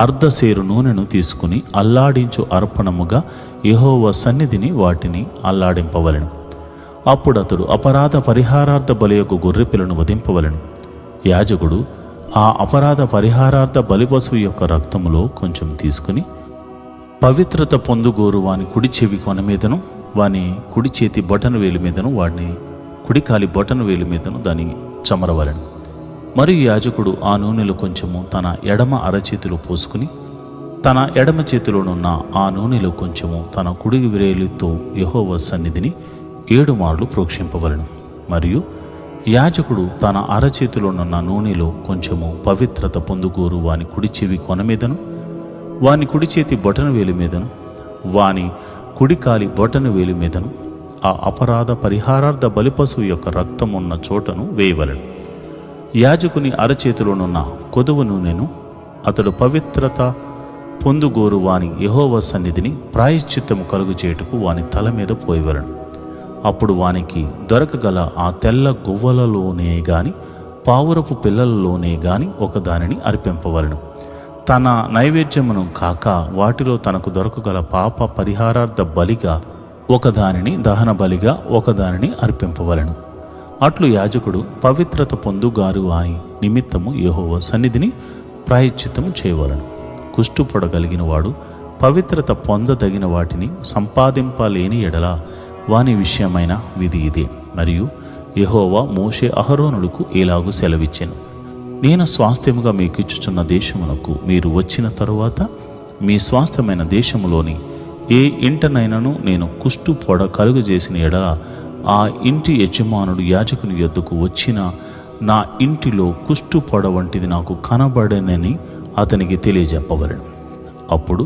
అర్ధసేరు నూనెను తీసుకుని అల్లాడించు అర్పణముగా యెహోవా సన్నిధిని వాటిని అల్లాడింపవలెను. అప్పుడు అతడు అపరాధ పరిహారార్థ బలి యొక్క గొర్రె పిల్లను వధింపవలెను. యాజకుడు ఆ అపరాధ పరిహారార్థ బలిపశువు యొక్క రక్తములో కొంచెం తీసుకుని పవిత్రత పొందుగోరు వాని కుడి చెవి కొన మీదను వాని కుడి చేతి బొటన వేలి మీదను వాడిని కుడి కాలి బొటన వేలి మీదను దాన్ని చమరవలెను. మరియు యాజకుడు ఆ నూనెలో కొంచెము తన ఎడమ అరచేతిలో పోసుకుని తన ఎడమ చేతిలోనున్న ఆ నూనెలో కొంచెము తన కుడి వ్రేలితో యెహోవా సన్నిధిని 7 మార్లు ప్రోక్షింపవలెను. మరియు యాజకుడు తన అరచేతిలోనున్న నూనెలో కొంచెము పవిత్రత పొందుగోరు వాని కుడి చెవి కొన మీదను వాని కుడి చేతి బొటన వేలి మీదను వాని కుడి కాలి బొటన వేలి మీదను ఆ అపరాధ పరిహారార్థ బలిపశువు యొక్క రక్తం ఉన్న చోటను వేయవలెను. యాజకుని అరచేతిలోనున్న కొదువ నూనెను అతడు పవిత్రత పొందుగోరు వాని యెహోవా సన్నిధిని ప్రాయశ్చిత్తము కలుగు చేయుటకు వాని తల మీద పోయవలెను. అప్పుడు వానికి దొరకగల ఆ తెల్ల గువ్వలలోనే గాని పావురపు పిల్లలలోనే గాని ఒకదానిని అర్పింపవలెను. తన నైవేద్యమును కాక వాటిలో తనకు దొరకగల పాప పరిహారార్థ బలిగా ఒకదానిని దహన బలిగా ఒకదానిని అర్పింపవలెను. అట్లు యాజకుడు పవిత్రత పొందుగారు వాని నిమిత్తము యెహోవా సన్నిధిని ప్రాయశ్చిత్తము చేయవలెను. కుష్టు పొడగలిగిన వాడు పవిత్రత పొందదగిన వాటిని సంపాదింపలేని ఎడల వాని విషయమైన విధి ఇదే. మరియు యెహోవా మోషే అహరోనులకు ఇలాగు సెలవిచ్చెను: నేను స్వాస్థ్యముగా మీకు ఇచ్చుచున్న దేశమునకు మీరు వచ్చిన తరువాత మీ స్వాస్థ్యమైన దేశములోని ఏ ఇంటనైనను నేను కుష్టు పొడ కలుగజేసిన ఎడల ఆ ఇంటి యజమానుడు యాజకుని యొద్దకు వచ్చిన నా ఇంటిలో కుష్టు పొడ వంటిది నాకు కనబడనని అతనికి తెలియజెప్పవలెను. అప్పుడు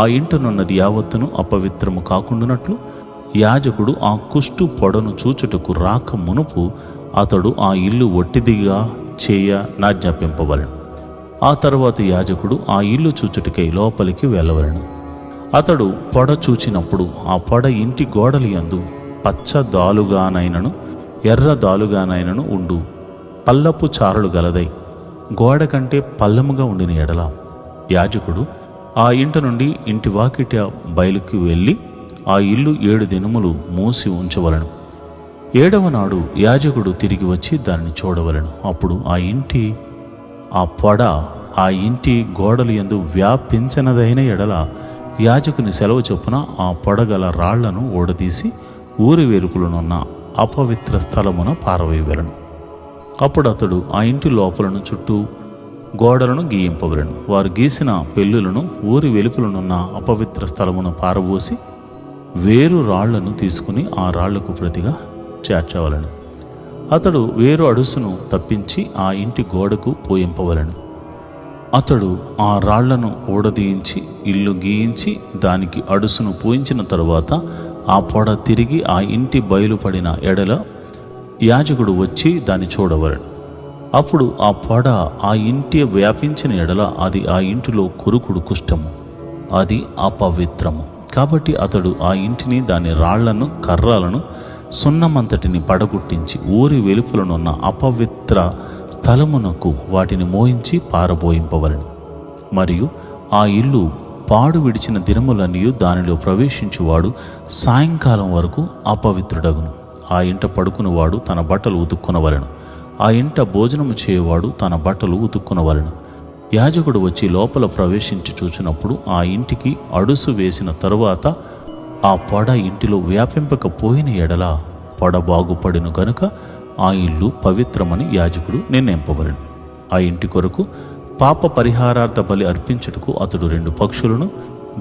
ఆ ఇంటనున్నది యావత్తును అపవిత్రము కాకుండానట్లు యాజకుడు ఆ కుష్టు పొడను చూచుటకు రాక మునుపు అతడు ఆ ఇల్లు ఒట్టిదిగా నాజ్ఞాపింపవలెను. ఆ తరువాత యాజకుడు ఆ ఇల్లు చూచుటకై లోపలికి వెళ్ళవలెను. అతడు పొడ చూచినప్పుడు ఆ పొడ ఇంటి గోడలి యందు పచ్చ దాలుగానైనను ఎర్ర దాలుగానైనను ఉండు పల్లపు చారలు గలదై గోడ కంటే పల్లముగా ఉండిన ఎడల యాజకుడు ఆ ఇంటి నుండి ఇంటి వాకిట బయలుకి వెళ్ళి ఆ ఇల్లు 7 దినములు మూసి ఉంచవలెను. 7వ నాడు యాజకుడు తిరిగి వచ్చి దానిని చూడవలెను. అప్పుడు ఆ పొడ ఆ ఇంటి గోడలు యందు వ్యాపించనదైన ఎడల యాజకుని సెలవు చొప్పున ఆ పొడగల రాళ్లను ఓడదీసి ఊరి వెలుపులనున్న అపవిత్ర స్థలమున పారవేయవలెను. అప్పుడు అతడు ఆ ఇంటి లోపలను చుట్టూ గోడలను గీయింపవలెను. వారు గీసిన పెళ్ళులను ఊరి వెలుపలనున్న అపవిత్ర స్థలమును పారబోసి వేరు రాళ్లను తీసుకుని ఆ రాళ్లకు ప్రతిగా చేర్చవలెను. అతడు వేరు అడుసును తప్పించి ఆ ఇంటి గోడకు పోయింపవలెను. అతడు ఆ రాళ్లను ఊడదీయించి ఇల్లు గీయించి దానికి అడుసును పూయించిన తరువాత ఆ పొడ తిరిగి ఆ ఇంటి బయలుపడిన ఎడల యాజకుడు వచ్చి దాన్ని చూడవలెను. అప్పుడు ఆ పొడ ఆ ఇంటి వ్యాపించిన ఎడల అది ఆ ఇంటిలో కురుకుడు కుష్టము, అది అపవిత్రము. కాబట్టి అతడు ఆ ఇంటిని, దాని రాళ్లను, కర్రలను, సున్నమంతటిని పడగొట్టించి ఊరి వెలుపలనున్న అపవిత్ర స్థలమునకు వాటిని మోయించి పారబోయింపవలెను. మరియు ఆ ఇల్లు పాడు విడిచిన దినములన్నీ దానిలో ప్రవేశించువాడు సాయంకాలం వరకు అపవిత్రుడగును. ఆ ఇంట పడుకునివాడు తన బట్టలు ఉతుక్కునవలెను. ఆ ఇంట భోజనము చేయవాడు తన బట్టలు ఉతుక్కునవలెను. యాజకుడు వచ్చి లోపల ప్రవేశించి చూచినప్పుడు ఆ ఇంటికి అడుసు వేసిన తరువాత ఆ పొడ ఇంటిలో వ్యాపింపకపోయిన ఎడల పొడ బాగుపడిను గనుక ఆ ఇల్లు పవిత్రమని యాజకుడు నిర్ణయింపవలెను. ఆ ఇంటి కొరకు పాప పరిహారార్థ బలి అర్పించుటకు అతడు 2 పక్షులను,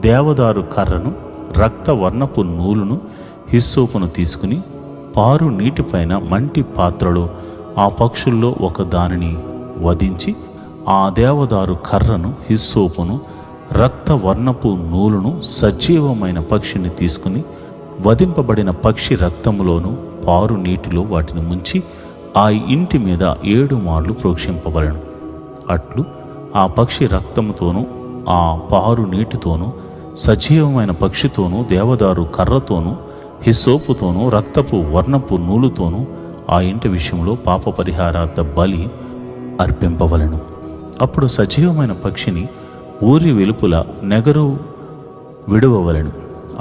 దేవదారు కర్రను, రక్త వర్ణపు నూలును, హిస్సోపును తీసుకుని పారు నీటిపైన మంటి పాత్రలో ఆ పక్షుల్లో ఒక దానిని వధించి ఆ దేవదారు కర్రను, హిస్సోపును, రక్త వర్ణపు నూలును సజీవమైన పక్షిని తీసుకుని వధింపబడిన పక్షి రక్తములోను పారు నీటిలో వాటిని ముంచి ఆ ఇంటి మీద 7 మార్లు ప్రోక్షింపబడెను. అట్లు ఆ పక్షి రక్తముతోనూ ఆ పారు నీటితోనూ సజీవమైన పక్షితోనూ దేవదారు కర్రతోనూ హిస్సోపుతోనూ రక్తపు వర్ణపు నూలుతోనూ ఆ ఇంటి విషయంలో పాప పరిహారార్థ బలి అర్పింపవలెను. అప్పుడు సజీవమైన పక్షిని ఊరి వెలుపల నెగరు విడువవలెను.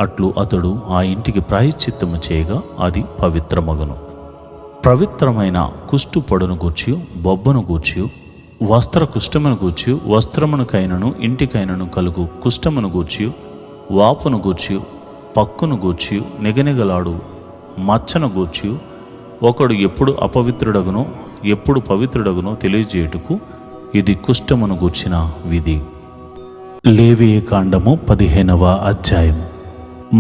అట్లు అతడు ఆ ఇంటికి ప్రాయశ్చిత్తము చేయగా అది పవిత్రమగును. పవిత్రమైన కుష్టు పొడను గూర్చి, బొబ్బను గూర్చి, వస్త్ర కుష్టమును గూర్చి, వస్త్రమునకైనను ఇంటికైనను కలుగు కుష్టమును గూర్చి, వాపును గూర్చి, పక్కును గూర్చి, నిగనిగలాడు మచ్చను గూర్చి, ఒకడు ఎప్పుడు అపవిత్రుడగునో ఎప్పుడు పవిత్రుడగునో తెలియజేయుటకు ఇది కుష్టమును గూర్చిన విధి. లేవియ కాండము 15వ అధ్యాయం.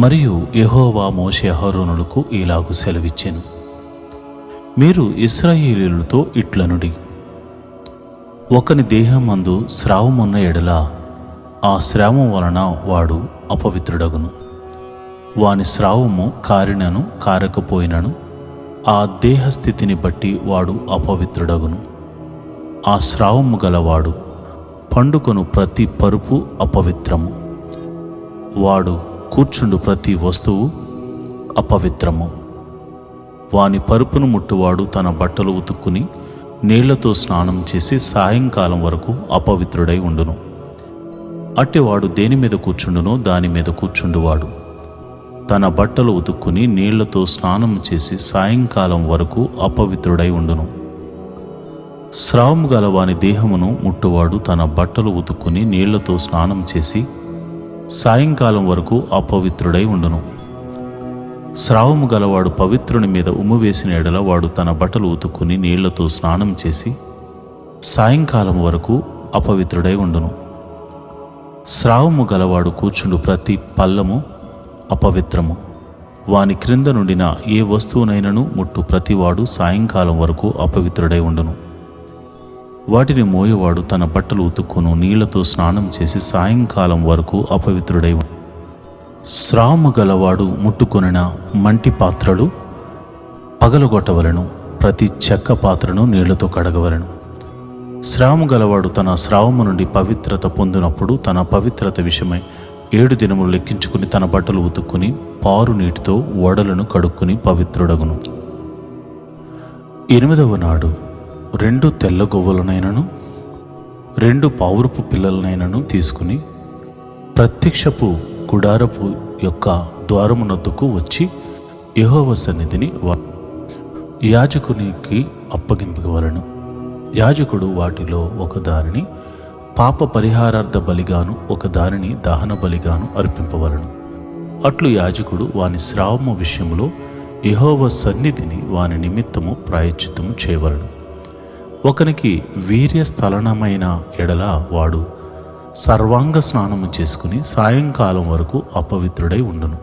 మరియు యెహోవా మోషే అహరోనులకు ఇలాగు సెలవిచ్చెను. మీరు ఇశ్రాయేలీయులతో ఇట్లనుడి, ఒకని దేహమందు స్రావమున్న ఎడల ఆ స్రావం వలన వాడు అపవిత్రుడగును. వాని స్రావము కారినను కారకపోయినను ఆ దేహస్థితిని బట్టి వాడు అపవిత్రుడగును. ఆ స్రావము గలవాడు పండుకొను ప్రతి పరుపు అపవిత్రము. వాడు కూర్చుండు ప్రతి వస్తువు అపవిత్రము. వాని పరుపును ముట్టువాడు తన బట్టలు ఉతుక్కుని నీళ్లతో స్నానం చేసి సాయంకాలం వరకు అపవిత్రుడై ఉండును. అట్టివాడు దేని మీద కూర్చుండునో దాని మీద కూర్చుండువాడు తన బట్టలు ఉతుక్కుని నీళ్లతో స్నానం చేసి సాయంకాలం వరకు అపవిత్రుడై ఉండును. స్రావము గల వాని దేహమును ముట్టువాడు తన బట్టలు ఉతుక్కుని నీళ్లతో స్నానం చేసి సాయంకాలం వరకు అపవిత్రుడై ఉండును. స్రావము గలవాడు పవిత్రుని మీద ఉమ్ము వేసిన ఎడల వాడు తన బట్టలు ఉతుక్కుని నీళ్లతో స్నానం చేసి సాయంకాలం వరకు అపవిత్రుడై ఉండును. స్రావము గలవాడు కూర్చుండు ప్రతి పల్లము అపవిత్రము. వాని క్రింద నుండిన ఏ వస్తువునైనను ముట్టు ప్రతివాడు సాయంకాలం వరకు అపవిత్రుడై ఉండును. వాటిని మోయేవాడు తన బట్టలు ఉతుక్కును నీళ్లతో స్నానం చేసి సాయంకాలం వరకు అపవిత్రుడై ఉండు. స్రావము గలవాడు ముట్టుకొనిన మంటి పాత్రలు పగలగొట్టవలను. ప్రతి చెక్క పాత్రను నీళ్లతో కడగవలను. స్రావము గలవాడు తన స్రావము నుండి పవిత్రత పొందినప్పుడు తన పవిత్రత విషయమై 7 దినములు లెక్కించుకుని తన బట్టలు ఉతుక్కుని పారు నీటితో వడలను కడుక్కుని పవిత్రుడగును. 8వ నాడు 2 తెల్ల గొవ్వలనైనను 2 పావురపు పిల్లలనైనను తీసుకుని ప్రత్యక్షపు గుడారపు యొక్క ద్వారమునొద్దకు వచ్చి యెహోవా సన్నిధిని యాజకునికి అప్పగింపవలెను. యాజకుడు వాటిలో ఒక దానిని పాప పరిహారార్థ బలిగాను ఒక దానిని దహన బలిగాను అర్పింపవలను. అట్లు యాజకుడు వాని స్రావము విషయంలో యెహోవా సన్నిధిని వాని నిమిత్తము ప్రాయశ్చిత్తము చేయవలను. ఒకనికి వీర్యస్థలనమైన ఎడల వాడు సర్వాంగ స్నానము చేసుకుని సాయంకాలం వరకు అపవిత్రుడై ఉండును.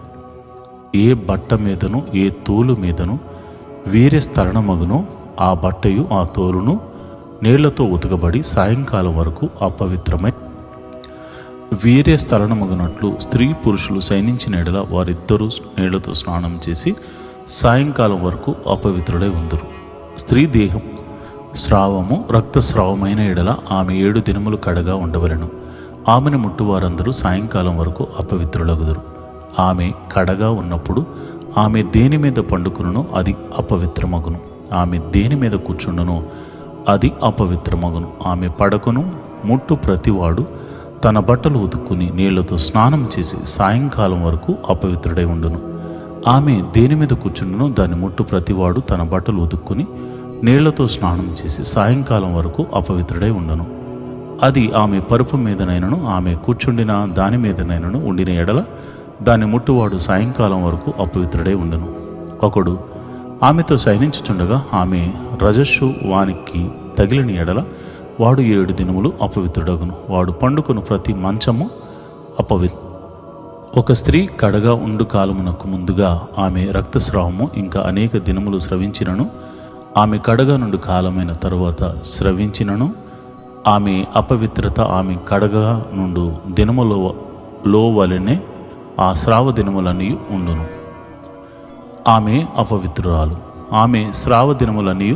ఏ బట్ట మీదను ఏ తోలు మీదను వీర్యస్థలనమగునో ఆ బట్టయు ఆ తోలును నీళ్లతో ఉతకబడి సాయంకాలం వరకు అపవిత్రమై వీర్యస్థలనమగునట్లు స్త్రీ పురుషులు శయనించిన ఎడల వారిద్దరూ నీళ్లతో స్నానం చేసి సాయంకాలం వరకు అపవిత్రుడై ఉందురు. స్త్రీ దేహం స్రావము రక్తస్రావమైన ఎడల ఆమె 7 దినములు కడగా ఉండవలెను. ఆమెను ముట్టువారందరూ సాయంకాలం వరకు అపవిత్రులగుదురు. ఆమె కడగా ఉన్నప్పుడు ఆమె దేని మీద పండుకును అది అపవిత్రమగును. ఆమె దేని మీద కూర్చుండునో అది అపవిత్రమగును. ఆమె పడకును ముట్టు ప్రతివాడు తన బట్టలు ఉతుక్కుని నీళ్లతో స్నానం చేసి సాయంకాలం వరకు అపవిత్రుడై ఉండును. ఆమె దేని మీద కూర్చుండునో దాన్ని ముట్టు ప్రతివాడు తన బట్టలు ఉతుక్కుని నీళ్లతో స్నానం చేసి సాయంకాలం వరకు అపవిత్రుడై ఉండును. అది ఆమె పరుపు మీదనైనను ఆమె కూర్చుండిన దాని మీదనైనను ఉండిన ఎడల దాన్ని ముట్టువాడు సాయంకాలం వరకు అపవిత్రుడై ఉండును. ఒకడు ఆమెతో శయనించుచుండగా ఆమె రజస్సు వానికి తగిలిన ఎడల వాడు 7 దినములు అపవిత్రుడగును. వాడు పండుకొను ప్రతి మంచము ఒక స్త్రీ కడగా ఉండు కాలమునకు ముందుగా ఆమె రక్తస్రావము ఇంకా అనేక దినములు స్రవించినను ఆమె కడగా నుండి కాలమైన తరువాత స్రవించినను ఆమె అపవిత్రత ఆమె కడగా నుండు దినములో వలెనే ఆ స్రావ దినములన్నీ ఉండును. ఆమె అపవిత్రురాలు. ఆమె స్రావ దినములన్నీ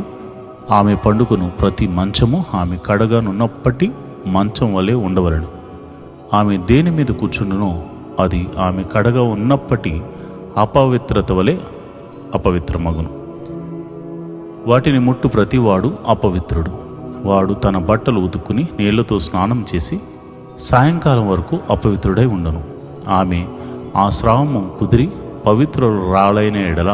ఆమె పండుగను ప్రతి మంచము ఆమె కడగానున్నప్పటి మంచం వలె ఉండవలెను. ఆమె దేని మీద కూర్చుండునో అది ఆమె కడగా ఉన్నప్పటి అపవిత్రత వలె అపవిత్రమగును. వాటిని ముట్టు ప్రతివాడు అపవిత్రుడు. వాడు తన బట్టలు ఉతుక్కుని నీళ్లతో స్నానం చేసి సాయంకాలం వరకు అపవిత్రుడై ఉండును. ఆమె ఆ స్రావము కుదిరి పవిత్రురాలైన ఎడల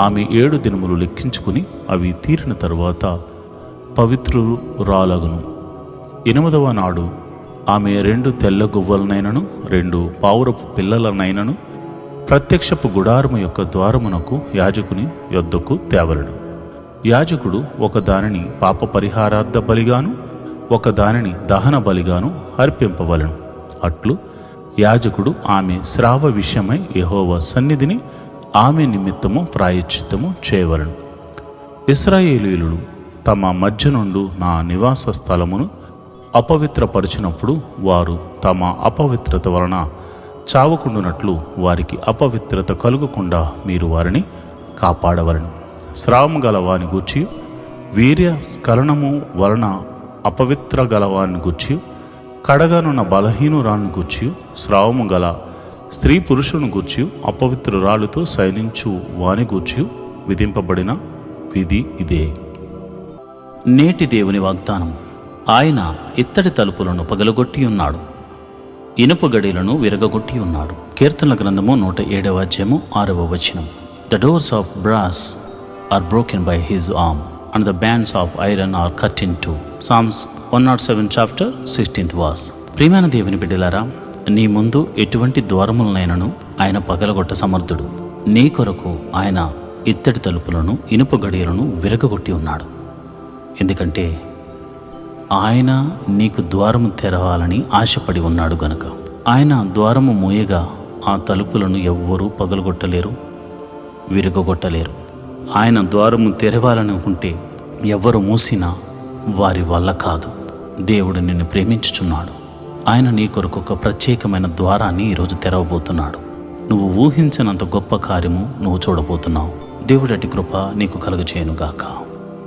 ఆమె 7 దినములు లెక్కించుకుని అవి తీరిన తరువాత పవిత్రురాలగును. 8వ నాడు ఆమె 2 తెల్ల గువ్వలనైనను 2 పావురపు పిల్లలనైనను ప్రత్యక్షపు గుడారము యొక్క ద్వారమునకు యాజకుని యొద్దకు తేవలెను. యాజకుడు ఒక దానిని పాప పరిహారార్థ బలిగాను ఒక దానిని దహన బలిగాను అర్పింపవలెను. అట్లు యాజకుడు ఆమె స్రావ విషయమై యెహోవా సన్నిధిని ఆమె నిమిత్తము ప్రాయశ్చిత్తము చేయవలెను. ఇశ్రాయేలీయులు తమ మధ్య నుండి నా నివాస స్థలమును అపవిత్రపరిచినప్పుడు వారు తమ అపవిత్రత వలన చావకుండునట్లు వారికి అపవిత్రత కలుగకుండా మీరు వారిని కాపాడవలెను. స్రావము గల వాని గూర్చి వీర్య స్ఖలనము వలన అపవిత్ర గలవాన్ని గూర్చి కడగానున్న బలహీనురాలను గూర్చి స్రావము గల స్త్రీ పురుషుని గూర్చి అపవిత్రురాలుతో శయనించు వాని గూర్చి విధింపబడిన విధి ఇదే. నేటి దేవుని వాగ్దానం. ఆయన ఇత్తడి తలుపులను పగలగొట్టి ఉన్నాడు, ఇనుప గడిలను విరగగొట్టి ఉన్నాడు. కీర్తనల గ్రంథము 107వ అధ్యాయము 6వ వచనం. The doors of brass are broken by his arm and the bands of iron are cut in two. Psalms 107 chapter 16th verse. ప్రియమైన దేవుని బిడ్డలారా, నీ ముందు ఎటువంటి ద్వారములనైనను ఆయన పగలగొట్ట సమర్థుడు. నీ కొరకు ఆయన ఇత్తడి తలుపులను ఇనుప గడియలను విరగగొట్టి ఉన్నాడు. ఎందుకంటే ఆయన నీకు ద్వారము తెరవాలని ఆశపడి ఉన్నాడు గనుక. ఆయన ద్వారము మూయగా ఆ తలుపులను ఎవ్వరూ పగలగొట్టలేరు, విరగొట్టలేరు. ఆయన ద్వారము తెరవాలనుకుంటే ఎవ్వరు మూసినా వారి వల్ల కాదు. దేవుడు నిన్ను ప్రేమించుచున్నాడు. ఆయన నీ కొరకు ఒక ప్రత్యేకమైన ద్వారాన్ని ఈరోజు తెరవబోతున్నాడు. నువ్వు ఊహించినంత గొప్ప కార్యము నువ్వు చూడబోతున్నావు. దేవుడటి కృప నీకు కలుగజేయునుగాక.